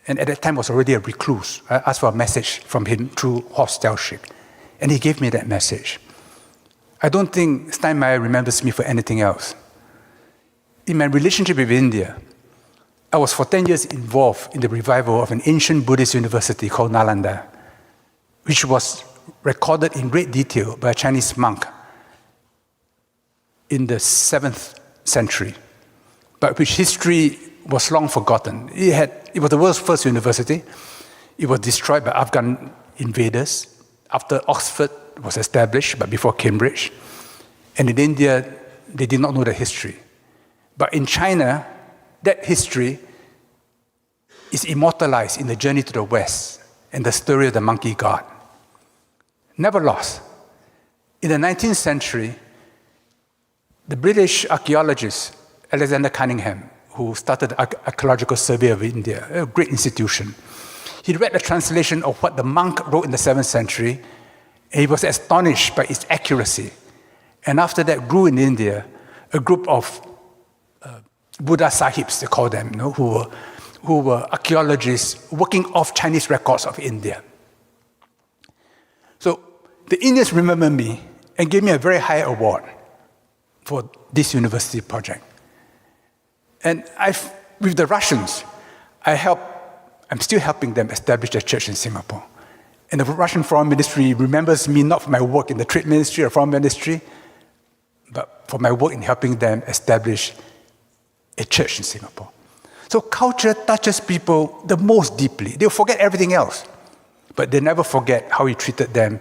and at that time was already a recluse. I asked for a message from him through Horst Stelschig, and he gave me that message. I don't think Steinmeier remembers me for anything else. In my relationship with India, I was for 10 years involved in the revival of an ancient Buddhist university called Nalanda, which was recorded in great detail by a Chinese monk in the 7th century, but which history was long forgotten. It was the world's first university. It was destroyed by Afghan invaders after Oxford was established, but before Cambridge. And in India, they did not know the history. But in China, that history is immortalized in the journey to the West and the story of the monkey god. Never lost. In the 19th century, the British archaeologist Alexander Cunningham, who started the Archaeological Survey of India, a great institution, he read a translation of what the monk wrote in the 7th century, and he was astonished by its accuracy. And after that grew in India a group of Buddha Sahibs, they call them, who were archaeologists working off Chinese records of India. So the Indians remember me and gave me a very high award for this university project. And with the Russians, I'm still helping them establish their church in Singapore. And the Russian Foreign Ministry remembers me not for my work in the Trade Ministry or Foreign Ministry, but for my work in helping them establish a church in Singapore. So culture touches people the most deeply. They'll forget everything else, but they never forget how you treated them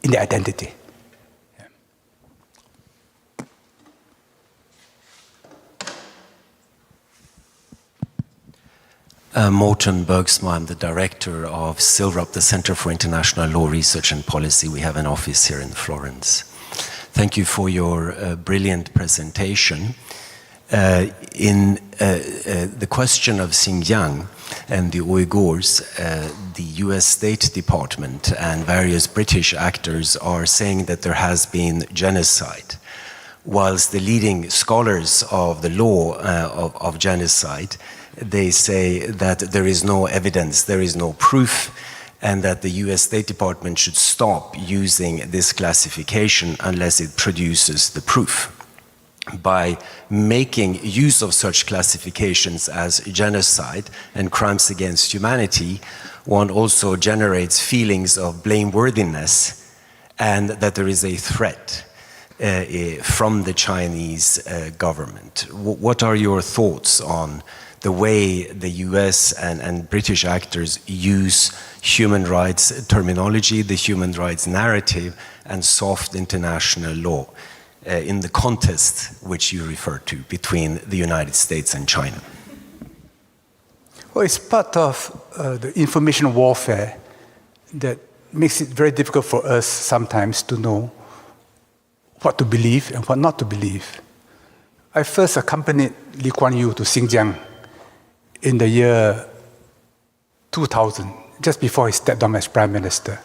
in their identity. Morten Bergsma, I'm the director of CILRUP, the Center for International Law Research and Policy. We have an office here in Florence. Thank you for your brilliant presentation. In the question of Xinjiang and the Uyghurs, the US State Department and various British actors are saying that there has been genocide, whilst the leading scholars of the law of genocide, they say that there is no evidence, there is no proof, and that the US State Department should stop using this classification unless it produces the proof. By making use of such classifications as genocide and crimes against humanity, one also generates feelings of blameworthiness and that there is a threat from the Chinese government. What are your thoughts on the way the US and British actors use human rights terminology, the human rights narrative, and soft international law in the contest which you refer to between the United States and China? Well, it's part of the information warfare that makes it very difficult for us sometimes to know what to believe and what not to believe. I first accompanied Lee Kuan Yew to Xinjiang in the year 2000, just before he stepped down as Prime Minister.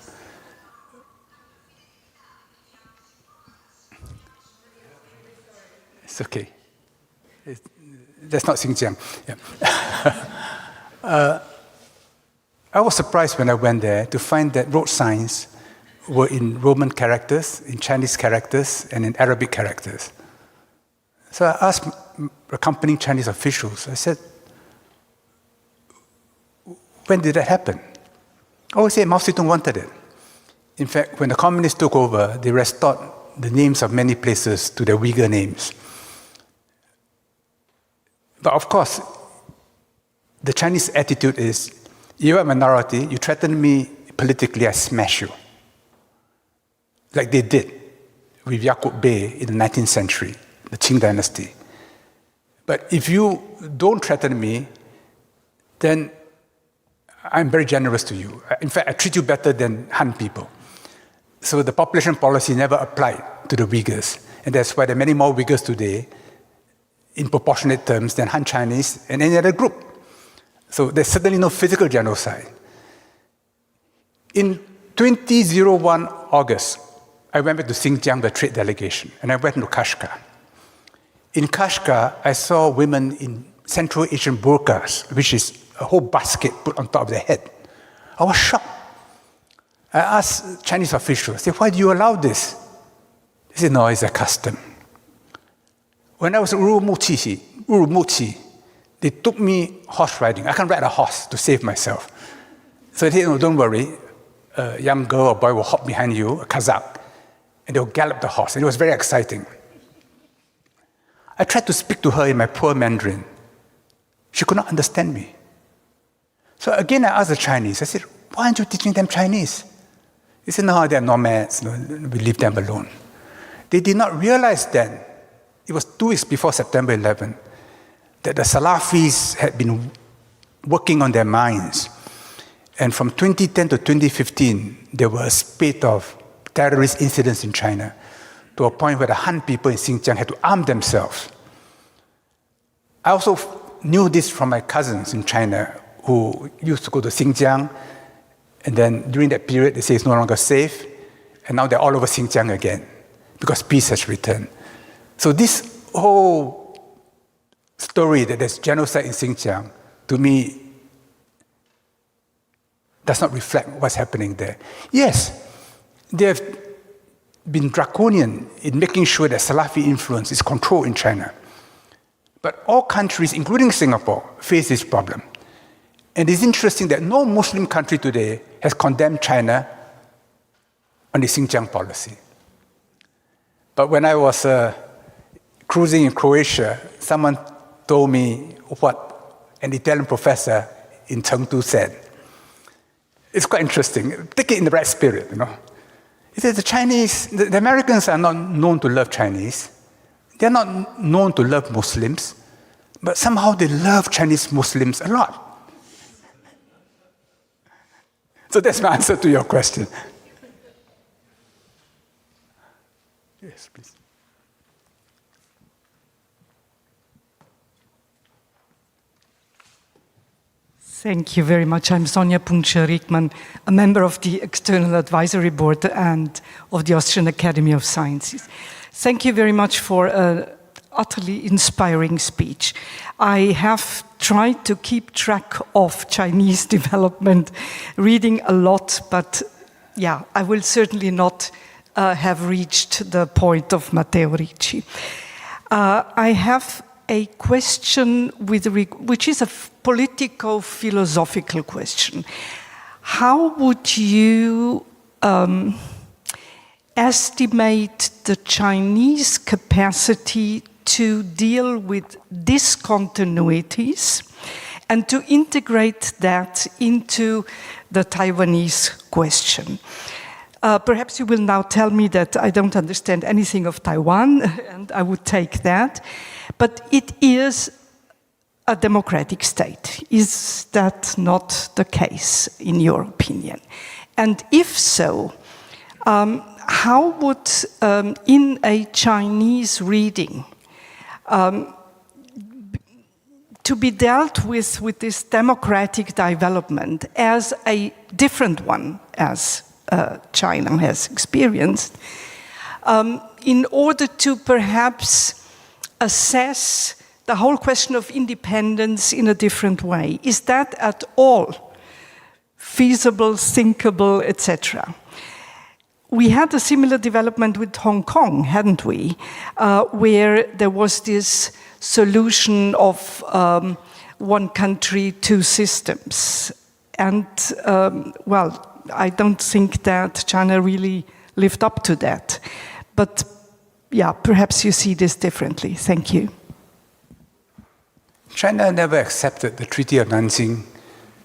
It's okay. That's not Xinjiang. Yeah. I was surprised when I went there to find that road signs were in Roman characters, in Chinese characters, and in Arabic characters. So I asked accompanying Chinese officials, I said, when did that happen? Oh, he said Mao Zedong wanted it. In fact, when the communists took over, they restored the names of many places to their Uyghur names. But of course, the Chinese attitude is, you're a minority, you threaten me politically, I smash you. Like they did with Yaqub Bey in the 19th century, the Qing dynasty. But if you don't threaten me, then I'm very generous to you. In fact, I treat you better than Han people. So the population policy never applied to the Uyghurs. And that's why there are many more Uyghurs today in proportionate terms than Han Chinese and any other group. So there's certainly no physical genocide. In 2001 August, I went back to Xinjiang, the trade delegation, and I went to Kashgar. In Kashgar, I saw women in Central Asian burqas, which is a whole basket put on top of their head. I was shocked. I asked Chinese officials, I said, why do you allow this? They said, no, it's a custom. When I was in Urumqi, they took me horse riding. I can't ride a horse to save myself. So they said, no, don't worry. A young girl or boy will hop behind you, a Kazakh, and they'll gallop the horse. And it was very exciting. I tried to speak to her in my poor Mandarin. She could not understand me. So again, I asked the Chinese, I said, why aren't you teaching them Chinese? They said, no, they're nomads, no, we leave them alone. They did not realize then, it was 2 weeks before September 11, that the Salafis had been working on their minds. And from 2010 to 2015, there were a spate of terrorist incidents in China, to a point where the Han people in Xinjiang had to arm themselves. I also knew this from my cousins in China who used to go to Xinjiang, and then during that period they say it's no longer safe, and now they're all over Xinjiang again because peace has returned. So this whole story that there's genocide in Xinjiang, to me, does not reflect what's happening there. Yes, they have been draconian in making sure that Salafi influence is controlled in China. But all countries, including Singapore, face this problem. And it's interesting that no Muslim country today has condemned China on the Xinjiang policy. But when I was cruising in Croatia, someone told me what an Italian professor in Chengdu said. It's quite interesting. Take it in the right spirit, you know. He said the Americans are not known to love Chinese. They're not known to love Muslims, but somehow they love Chinese Muslims a lot. So that's my answer to your question. Yes, please. Thank you very much. I'm Sonja Punkscher-Riekmann, a member of the External Advisory Board and of the Austrian Academy of Sciences. Thank you very much for an utterly inspiring speech. I have tried to keep track of Chinese development, reading a lot, but yeah, I will certainly not have reached the point of Matteo Ricci. I have a question which is a politico-philosophical question. How would you estimate the Chinese capacity to deal with discontinuities and to integrate that into the Taiwanese question? Perhaps you will now tell me that I don't understand anything of Taiwan, and I would take that. But it is a democratic state. Is that not the case, in your opinion? And if so, how would, in a Chinese reading, to be dealt with this democratic development as a different one as China has experienced, in order to perhaps assess the whole question of independence in a different way? Is that at all feasible, thinkable, etc.? We had a similar development with Hong Kong, hadn't we? Where there was this solution of one country, two systems. And, well, I don't think that China really lived up to that. But, yeah, perhaps you see this differently. Thank you. China never accepted the Treaty of Nanjing,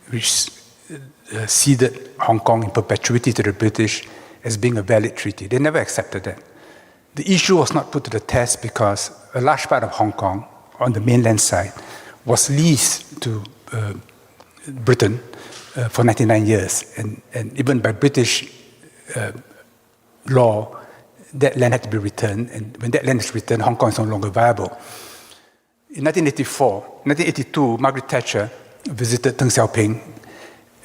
which ceded Hong Kong in perpetuity to the British as being a valid treaty. They never accepted that. The issue was not put to the test because a large part of Hong Kong on the mainland side was leased to Britain for 99 years. And even by British law, that land had to be returned. And when that land is returned, Hong Kong is no longer viable. In 1982, Margaret Thatcher visited Deng Xiaoping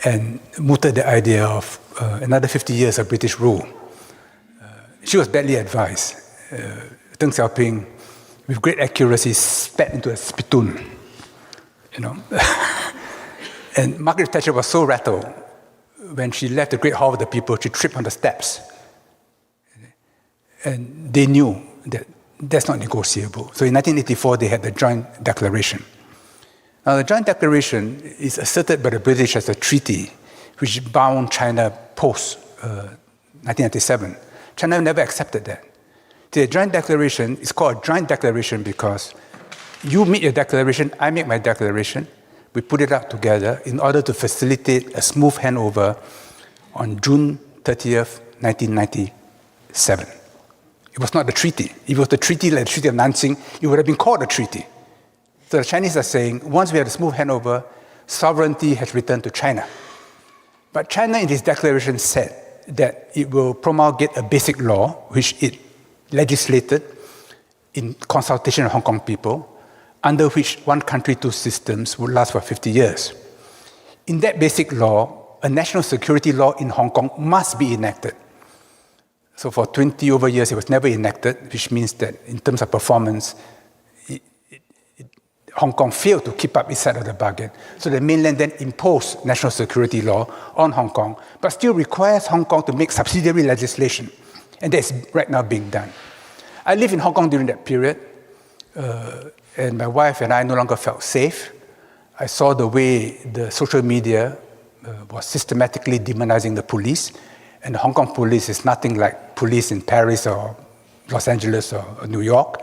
and mooted the idea of another 50 years of British rule. She was badly advised. Deng Xiaoping, with great accuracy, spat into a spittoon, you know. And Margaret Thatcher was so rattled when she left the Great Hall of the People, she tripped on the steps. And they knew that that's not negotiable. So in 1984, they had the Joint Declaration. Now, the Joint Declaration is asserted by the British as a treaty which bound China post-1997. China never accepted that. The Joint Declaration is called a Joint Declaration because you make your declaration, I make my declaration, we put it out together in order to facilitate a smooth handover on June 30th, 1997. It was not the treaty. If it was the treaty like the Treaty of Nanjing, it would have been called a treaty. So the Chinese are saying, once we have a smooth handover, sovereignty has returned to China. But China in this declaration said that it will promulgate a basic law, which it legislated in consultation with Hong Kong people, under which one country, two systems would last for 50 years. In that basic law, a national security law in Hong Kong must be enacted. So for 20 over years, it was never enacted, which means that in terms of performance, Hong Kong failed to keep up its side of the bargain. So the mainland then imposed national security law on Hong Kong, but still requires Hong Kong to make subsidiary legislation. And that's right now being done. I lived in Hong Kong during that period, and my wife and I no longer felt safe. I saw the way the social media was systematically demonizing the police, and the Hong Kong police is nothing like police in Paris or Los Angeles or New York.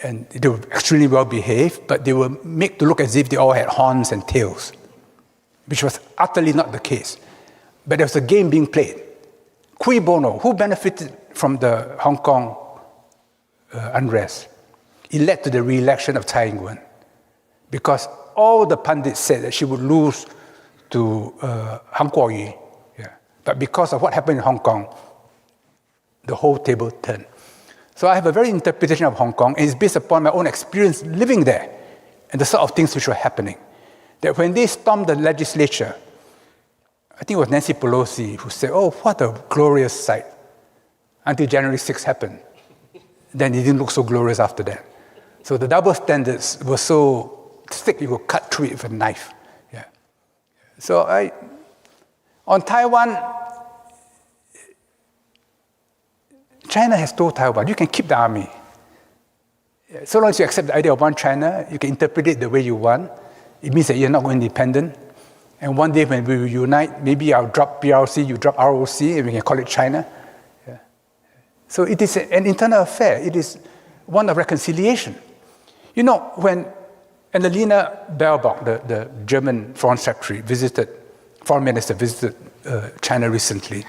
And they were extremely well behaved, but they were made to look as if they all had horns and tails, which was utterly not the case. But there was a game being played. Cui bono? Who benefited from the Hong Kong unrest? It led to the re-election of Tsai Ing-wen, because all the pundits said that she would lose to Han Kuo-yu. Yeah. But because of what happened in Hong Kong, the whole table turned. So I have a very interpretation of Hong Kong, and it's based upon my own experience living there and the sort of things which were happening. That when they stormed the legislature, I think it was Nancy Pelosi who said, "Oh, what a glorious sight," until January 6th happened. Then it didn't look so glorious after that. So the double standards were so thick you could cut through it with a knife. Yeah. So on Taiwan, China has told Taiwan, you can keep the army. So long as you accept the idea of one China, you can interpret it the way you want. It means that you're not going independent. And one day when we unite, maybe I'll drop PRC, you drop ROC, and we can call it China. Yeah. So it is an internal affair. It is one of reconciliation. You know, when Annalena Baerbock, the German foreign secretary, foreign minister, visited China recently,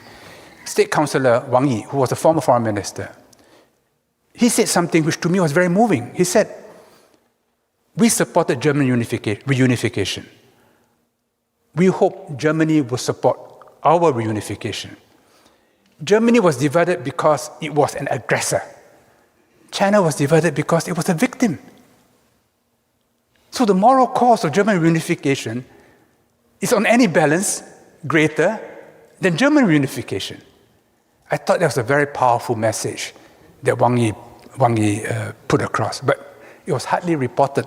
State Councillor Wang Yi, who was a former foreign minister, he said something which to me was very moving. He said, we supported German reunification. We hope Germany will support our reunification. Germany was divided because it was an aggressor. China was divided because it was a victim. So the moral cause of German reunification is on any balance greater than German reunification. I thought that was a very powerful message that Wang Yi put across. But it was hardly reported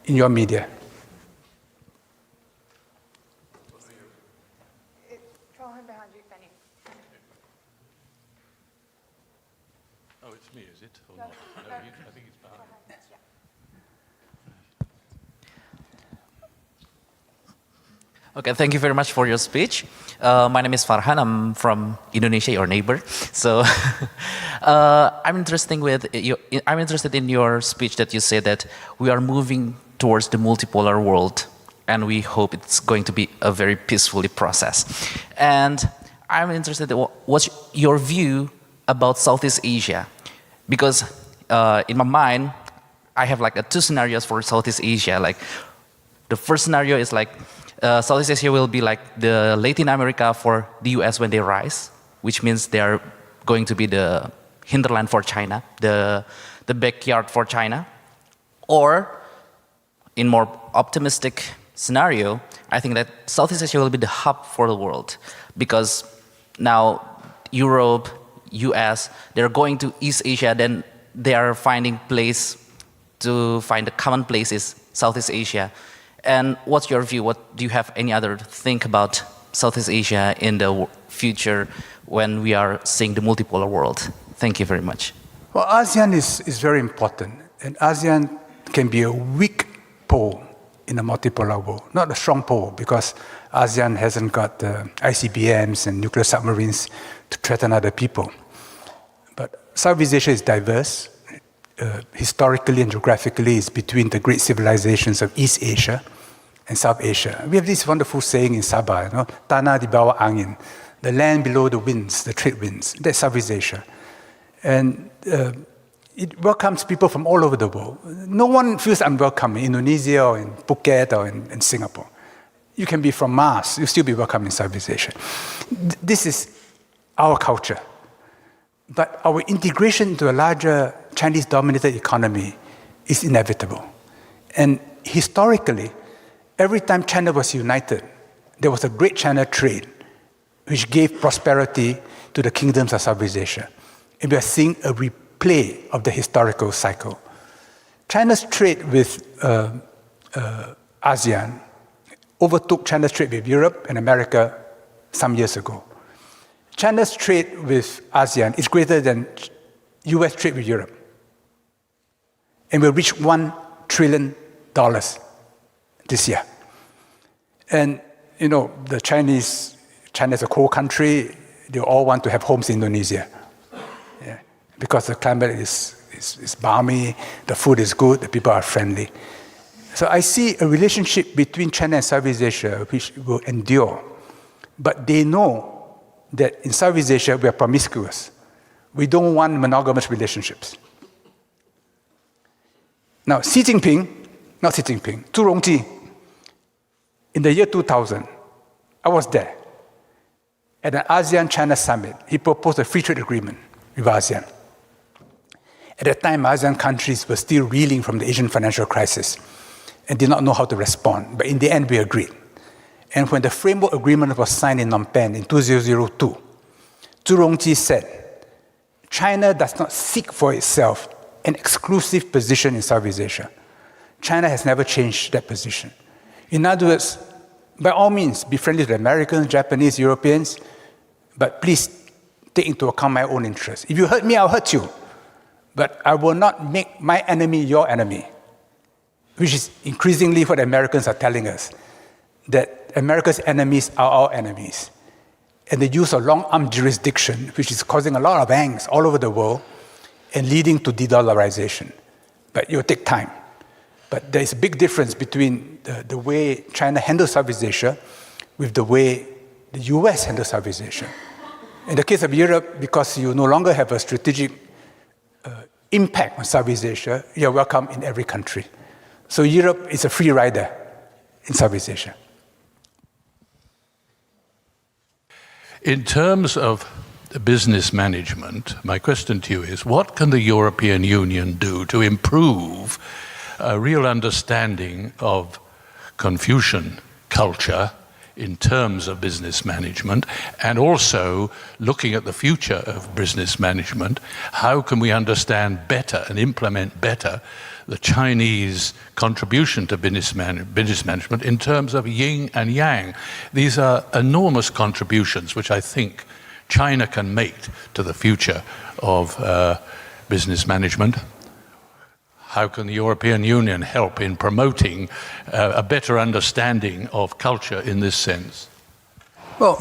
in your media. Oh, it's me, is it? Or not? No, I think it's behind. Okay, thank you very much for your speech. My name is Farhan. I'm from Indonesia, your neighbor. So I'm interested in your speech that you said that we are moving towards the multipolar world, and we hope it's going to be a very peacefully process. And I'm interested in what's your view about Southeast Asia? Because in my mind, I have like two scenarios for Southeast Asia. Like the first scenario is like Southeast Asia will be like the Latin America for the US when they rise, which means they are going to be the hinterland for China, the backyard for China. Or in more optimistic scenario, I think that Southeast Asia will be the hub for the world, because now Europe, US, they're going to East Asia, then they are finding place to find the common places, Southeast Asia. And what's your view? Do you have any other think about Southeast Asia in the future when we are seeing the multipolar world? Thank you very much. Well, ASEAN is very important, and ASEAN can be a weak pole in a multipolar world, not a strong pole, because ASEAN hasn't got ICBMs and nuclear submarines to threaten other people. But Southeast Asia is diverse. Historically and geographically, it's between the great civilizations of East Asia and South Asia. We have this wonderful saying in Sabah, tanah di bawah angin, the land below the winds, the trade winds. That's Southeast Asia. And it welcomes people from all over the world. No one feels unwelcome in Indonesia or in Phuket or in Singapore. You can be from Mars, you'll still be welcome in Southeast Asia. This is our culture. But our integration into a larger Chinese-dominated economy is inevitable. And historically, every time China was united, there was a great China trade, which gave prosperity to the kingdoms of Southeast Asia. And we are seeing a replay of the historical cycle. China's trade with ASEAN overtook China's trade with Europe and America some years ago. China's trade with ASEAN is greater than US trade with Europe. And will reach $1 trillion this year. And, the China's a cold country, they all want to have homes in Indonesia. Yeah. Because the climate is balmy, the food is good, the people are friendly. So I see a relationship between China and Southeast Asia which will endure. But they know that in Southeast Asia, we are promiscuous. We don't want monogamous relationships. Now, Zhu Rongji, in the year 2000, I was there. At an ASEAN-China summit, he proposed a free trade agreement with ASEAN. At that time, ASEAN countries were still reeling from the Asian financial crisis and did not know how to respond. But in the end, we agreed. And when the framework agreement was signed in Phnom Penh in 2002, Zhu Rongji said, China does not seek for itself an exclusive position in Southeast Asia. China has never changed that position. In other words, by all means, be friendly to the Americans, Japanese, Europeans, but please take into account my own interests. If you hurt me, I'll hurt you. But I will not make my enemy your enemy, which is increasingly what the Americans are telling us, that America's enemies are our enemies. And the use of long-arm jurisdiction, which is causing a lot of angst all over the world and leading to de-dollarization. But it will take time. But there is a big difference between the way China handles Southeast Asia with the way the US handles Southeast Asia. In the case of Europe, because you no longer have a strategic impact on Southeast Asia, you're welcome in every country. So Europe is a free rider in Southeast Asia. In terms of business management, my question to you is, what can the European Union do to improve a real understanding of Confucian culture in terms of business management, and also looking at the future of business management, how can we understand better and implement better the Chinese contribution to business management in terms of yin and yang? These are enormous contributions which I think China can make to the future of business management. How can the European Union help in promoting a better understanding of culture in this sense? Well,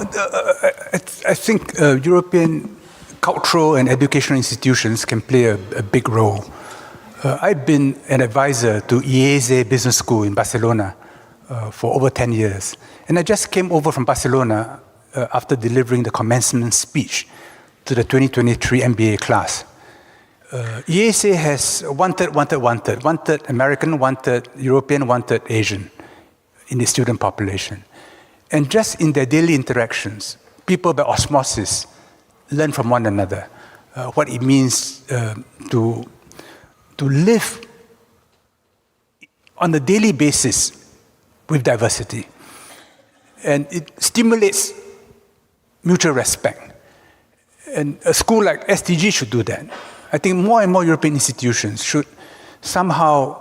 I think European cultural and educational institutions can play a big role. I've been an advisor to IESE Business School in Barcelona for over 10 years. And I just came over from Barcelona after delivering the commencement speech to the 2023 MBA class. IESE has one-third American, one-third European, one-third Asian in the student population. And just in their daily interactions, people by osmosis learn from one another what it means to live on a daily basis with diversity. And it stimulates mutual respect. And a school like STG should do that. I think more and more European institutions should somehow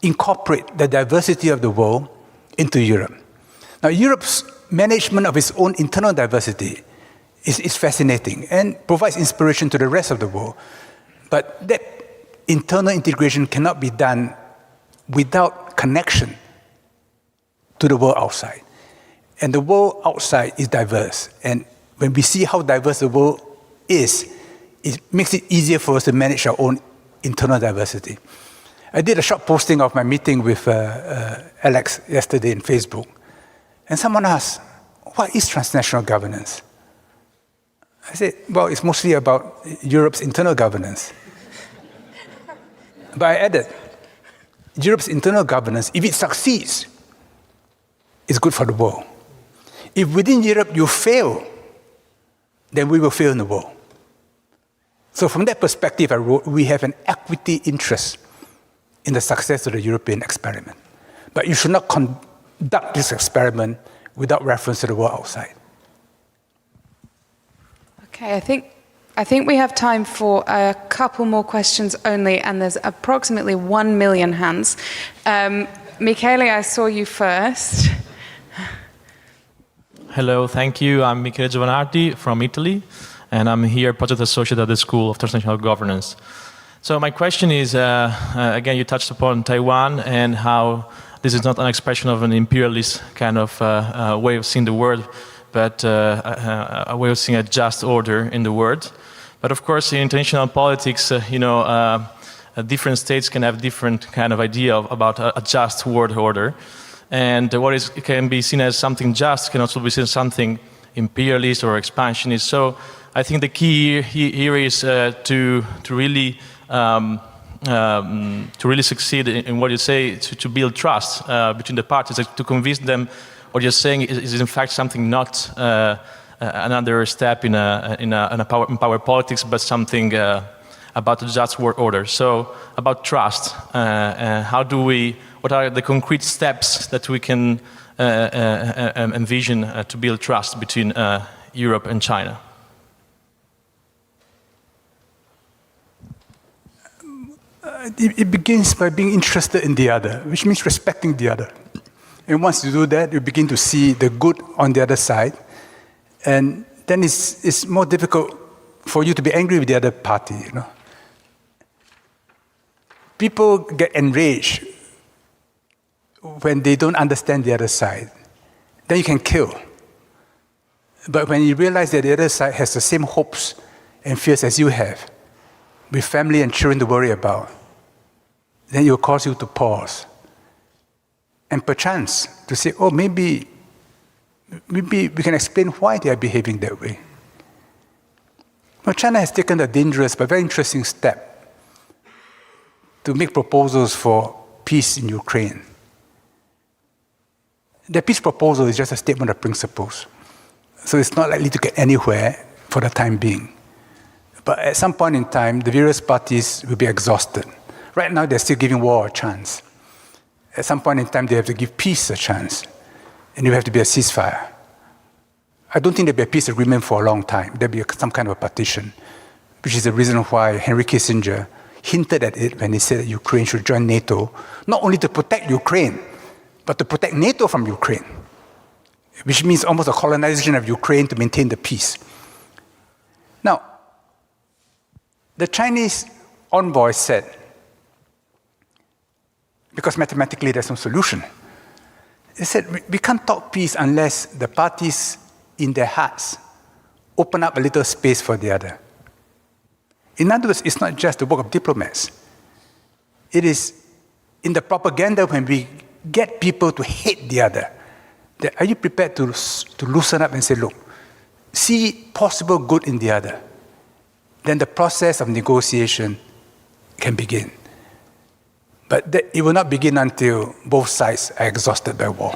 incorporate the diversity of the world into Europe. Now, Europe's management of its own internal diversity is fascinating and provides inspiration to the rest of the world. But that internal integration cannot be done without connection to the world outside. And the world outside is diverse. And when we see how diverse the world is, it makes it easier for us to manage our own internal diversity. I did a short posting of my meeting with Alex yesterday in Facebook. And someone asked, what is transnational governance? I said, well, it's mostly about Europe's internal governance. But I added, Europe's internal governance, if it succeeds, is good for the world. If within Europe you fail, then we will fail in the world. So from that perspective, I wrote, we have an equity interest in the success of the European experiment. But you should not conduct this experiment without reference to the world outside. Okay, I think we have time for a couple more questions only, and there's approximately 1 million hands. Michele, I saw you first. Hello, thank you. I'm Michele Giovanardi from Italy, and I'm here project associate at the School of Transnational Governance. So my question is, again, you touched upon Taiwan and how this is not an expression of an imperialist kind of way of seeing the world, but a way of seeing a just order in the world. But of course, in international politics, different states can have different kind of idea about a just world order. And what can be seen as something just can also be seen as something imperialist or expansionist. So I think the key here is to really succeed in what you say, to build trust between the parties, to convince them what you're saying is in fact something not another step in power politics, but something about the just world order. So about trust, what are the concrete steps that we can envision to build trust between Europe and China? It begins by being interested in the other, which means respecting the other. And once you do that, you begin to see the good on the other side. And then it's more difficult for you to be angry with the other party. People get enraged when they don't understand the other side. Then you can kill. But when you realize that the other side has the same hopes and fears as you have, with family and children to worry about, then it will cause you to pause. And perchance to say, oh, maybe we can explain why they are behaving that way. Well, China has taken a dangerous but very interesting step to make proposals for peace in Ukraine. The peace proposal is just a statement of principles. So it's not likely to get anywhere for the time being. But at some point in time, the various parties will be exhausted. Right now, they're still giving war a chance. at some point in time they have to give peace a chance, and there have to be a ceasefire. I don't think there'll be a peace agreement for a long time. There'll be some kind of a partition, which is the reason why Henry Kissinger hinted at it when he said that Ukraine should join NATO, not only to protect Ukraine, but to protect NATO from Ukraine, which means almost a colonization of Ukraine to maintain the peace. Now, the Chinese envoy said, because mathematically there's no solution, they said, we can't talk peace unless the parties in their hearts open up a little space for the other. In other words, it's not just the work of diplomats. It is in the propaganda when we get people to hate the other. Are you prepared to loosen up and say, look, see possible good in the other? Then the process of negotiation can begin. But it will not begin until both sides are exhausted by war.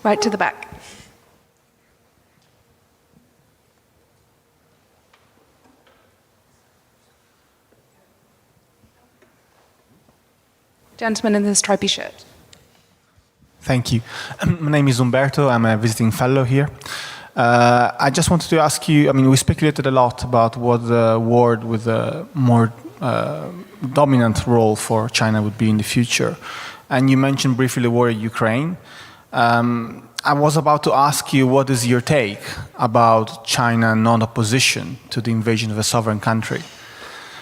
Right to the back. Gentleman in the stripy shirt. Thank you. My name is Umberto. I'm a visiting fellow here. I just wanted to ask you, I mean, we speculated a lot about what the world with a more dominant role for China would be in the future. And you mentioned briefly the war in Ukraine. I was about to ask you, what is your take about China non-opposition to the invasion of a sovereign country?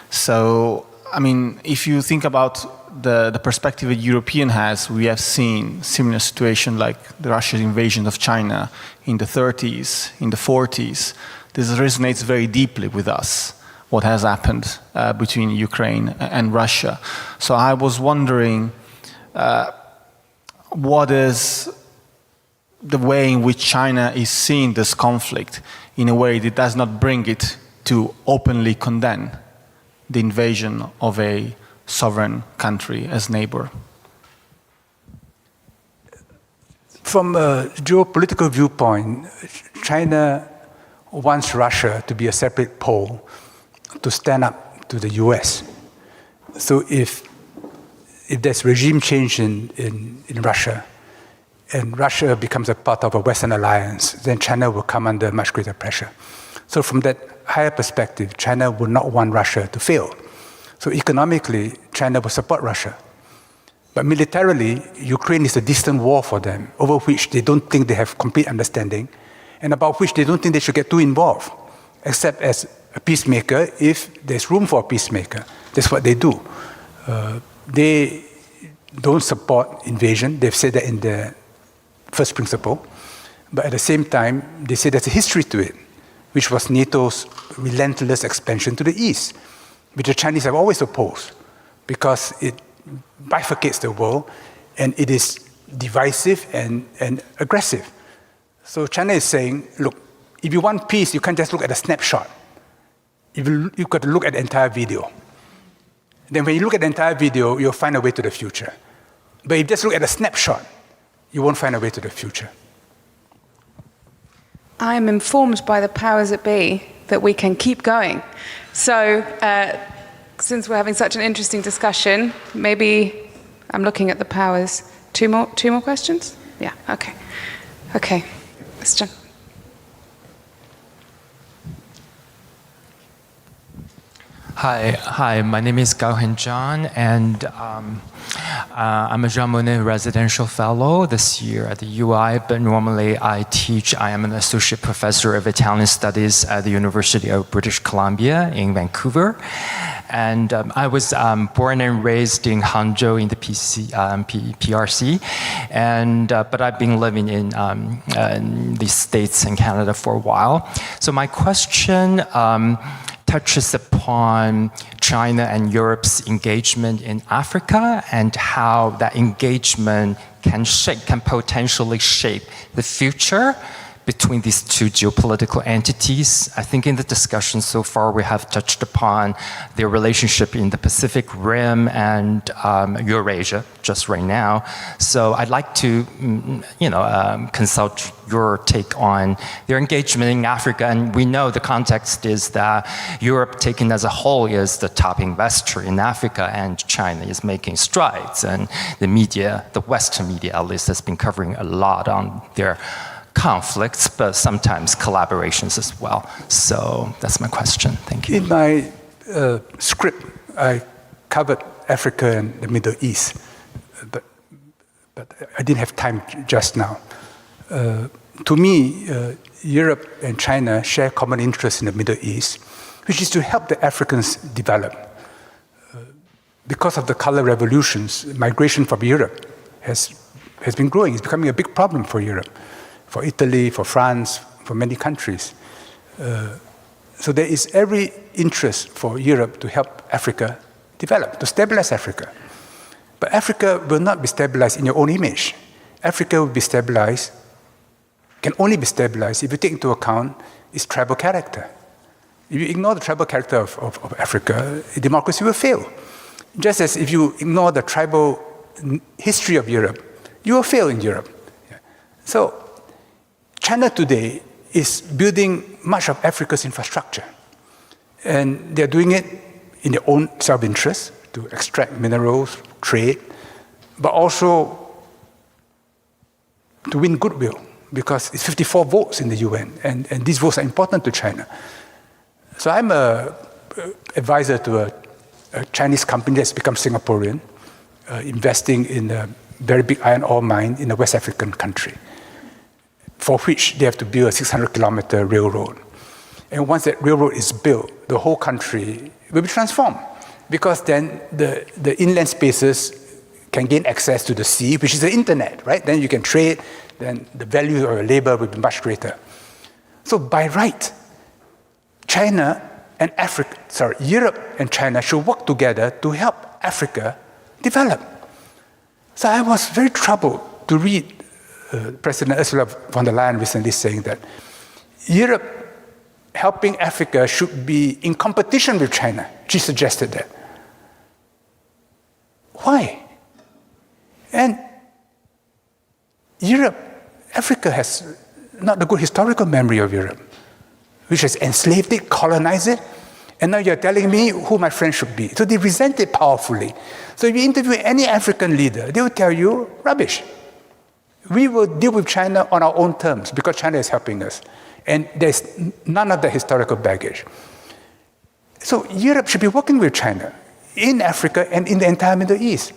So, I mean, if you think about the perspective a European has, we have seen similar situation like the Russian invasion of China in the 30s, in the 40s. This resonates very deeply with us, what has happened between Ukraine and Russia. So I was wondering, what is the way in which China is seeing this conflict in a way that does not bring it to openly condemn the invasion of a sovereign country as neighbor? From a geopolitical viewpoint, China wants Russia to be a separate pole to stand up to the US. So if there's regime change in Russia, and Russia becomes a part of a Western alliance, then China will come under much greater pressure. So from that higher perspective, China would not want Russia to fail. So economically, China will support Russia. But militarily, Ukraine is a distant war for them, over which they don't think they have complete understanding, and about which they don't think they should get too involved, except as a peacemaker if there's room for a peacemaker. That's what they do. They don't support invasion. They've said that in their first principle. But at the same time, they say there's a history to it, which was NATO's relentless expansion to the east, which the Chinese have always opposed because it bifurcates the world and it is divisive and aggressive. So China is saying, look, if you want peace, you can't just look at a snapshot. You've got to look at the entire video. Then when you look at the entire video, you'll find a way to the future. But if you just look at a snapshot, you won't find a way to the future. I am informed by the powers that be that we can keep going. So since we're having such an interesting discussion, maybe I'm looking at the powers. Two more questions? Yeah, okay. Okay, question. Hi, my name is Gao Hen Zhang, and I'm a Jean Monnet residential fellow this year at the UI, but normally I am an associate professor of Italian studies at the University of British Columbia in Vancouver. And I was born and raised in Hangzhou in the PRC, but I've been living in the States and Canada for a while. So my question touches upon China and Europe's engagement in Africa and how that engagement can potentially shape the future between these two geopolitical entities. I think in the discussion so far we have touched upon their relationship in the Pacific Rim and Eurasia just right now. So I'd like to consult your take on their engagement in Africa. And we know the context is that Europe taken as a whole is the top investor in Africa, and China is making strides. And the media, the Western media at least, has been covering a lot on their conflicts, but sometimes collaborations as well. So that's my question. Thank you. In my script, I covered Africa and the Middle East, but I didn't have time just now. To me, Europe and China share common interests in the Middle East, which is to help the Africans develop. Because of the color revolutions, migration from Europe has been growing. It's becoming a big problem for Europe, for Italy, for France, for many countries. So there is every interest for Europe to help Africa develop, to stabilize Africa. But Africa will not be stabilized in your own image. Africa will be stabilized, can only be stabilized if you take into account its tribal character. If you ignore the tribal character of Africa, democracy will fail. Just as if you ignore the tribal history of Europe, you will fail in Europe. So China today is building much of Africa's infrastructure. And they're doing it in their own self-interest to extract minerals, trade, but also to win goodwill, because it's 54 votes in the UN, and these votes are important to China. So I'm an advisor to a Chinese company that's become Singaporean, investing in a very big iron ore mine in a West African country, for which they have to build a 600-kilometer railroad. And once that railroad is built, the whole country will be transformed, because then the inland spaces can gain access to the sea, which is the internet, right? Then you can trade, then the value of your labor will be much greater. So by right, Europe and China should work together to help Africa develop. So I was very troubled to read President Ursula von der Leyen recently saying that Europe helping Africa should be in competition with China. She suggested that. Why? And Africa has not a good historical memory of Europe, which has enslaved it, colonized it, and now you're telling me who my friend should be. So they resent it powerfully. So if you interview any African leader, they will tell you, rubbish. We will deal with China on our own terms because China is helping us. And there's none of the historical baggage. So Europe should be working with China in Africa and in the entire Middle East.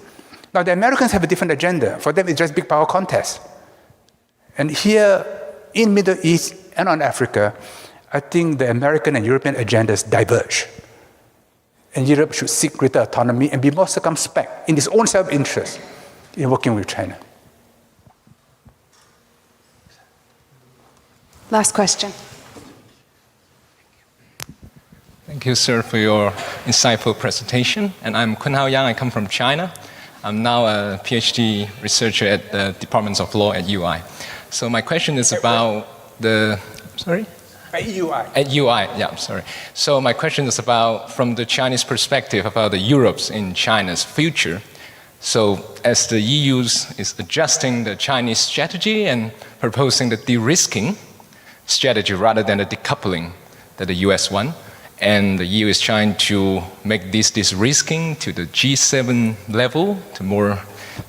Now the Americans have a different agenda. For them, it's just big power contest. And here in Middle East and on Africa, I think the American and European agendas diverge. And Europe should seek greater autonomy and be more circumspect in its own self-interest in working with China. Last question. Thank you, sir, for your insightful presentation. And I'm Kun Hao Yang. I come from China. I'm now a PhD researcher at the Department of Law at UI. So my question is about the... Sorry? At UI. At UI, yeah, I'm sorry. So my question is about, from the Chinese perspective, about the Europe's in China's future. So as the EU is adjusting the Chinese strategy and proposing the de-risking strategy rather than the decoupling that the US one, and the EU is trying to make this de-risking to the G7 level, to more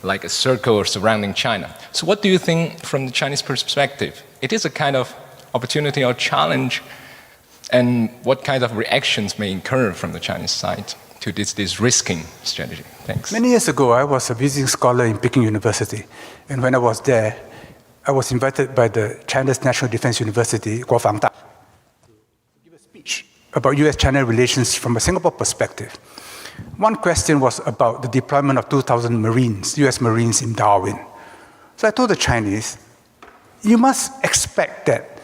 like a circle surrounding China. So what do you think from the Chinese perspective? It is a kind of opportunity or challenge, and what kind of reactions may occur from the Chinese side to this risking strategy? Thanks. Many years ago, I was a visiting scholar in Peking University, and when I was there, I was invited by the China's National Defense University, Guofangda, to give a speech about US-China relations from a Singapore perspective. One question was about the deployment of 2,000 Marines, US Marines in Darwin. So I told the Chinese, you must expect that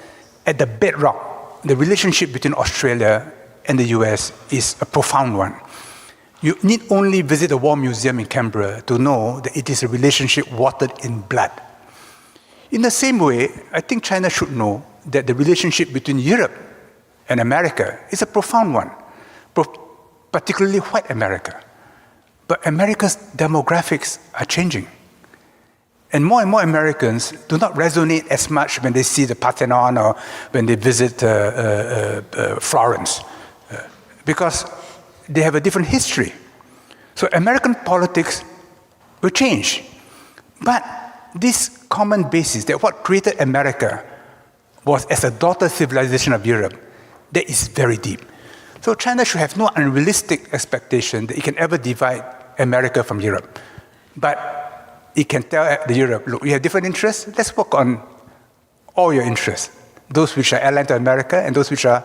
at the bedrock, the relationship between Australia and the US is a profound one. You need only visit the War Museum in Canberra to know that it is a relationship watered in blood. In the same way, I think China should know that the relationship between Europe and America is a profound one, particularly white America. But America's demographics are changing. And more Americans do not resonate as much when they see the Parthenon or when they visit Florence, because they have a different history. So American politics will change. But this common basis, that what created America was as a daughter civilization of Europe, that is very deep. So China should have no unrealistic expectation that it can ever divide America from Europe. But it can tell Europe, look, we have different interests, let's work on all your interests, those which are aligned to America and those which are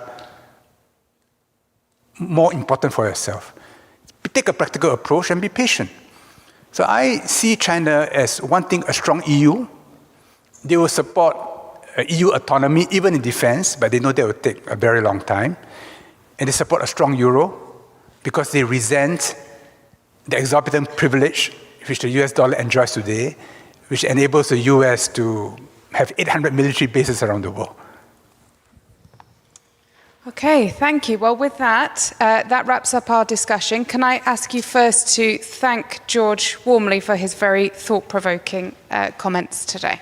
more important for yourself. Take a practical approach and be patient. So I see China as wanting a strong EU. They will support EU autonomy, even in defense, but they know that will take a very long time. And they support a strong euro because they resent the exorbitant privilege which the US dollar enjoys today, which enables the US to have 800 military bases around the world. Okay, thank you. Well, with that, that wraps up our discussion. Can I ask you first to thank George warmly for his very thought-provoking comments today?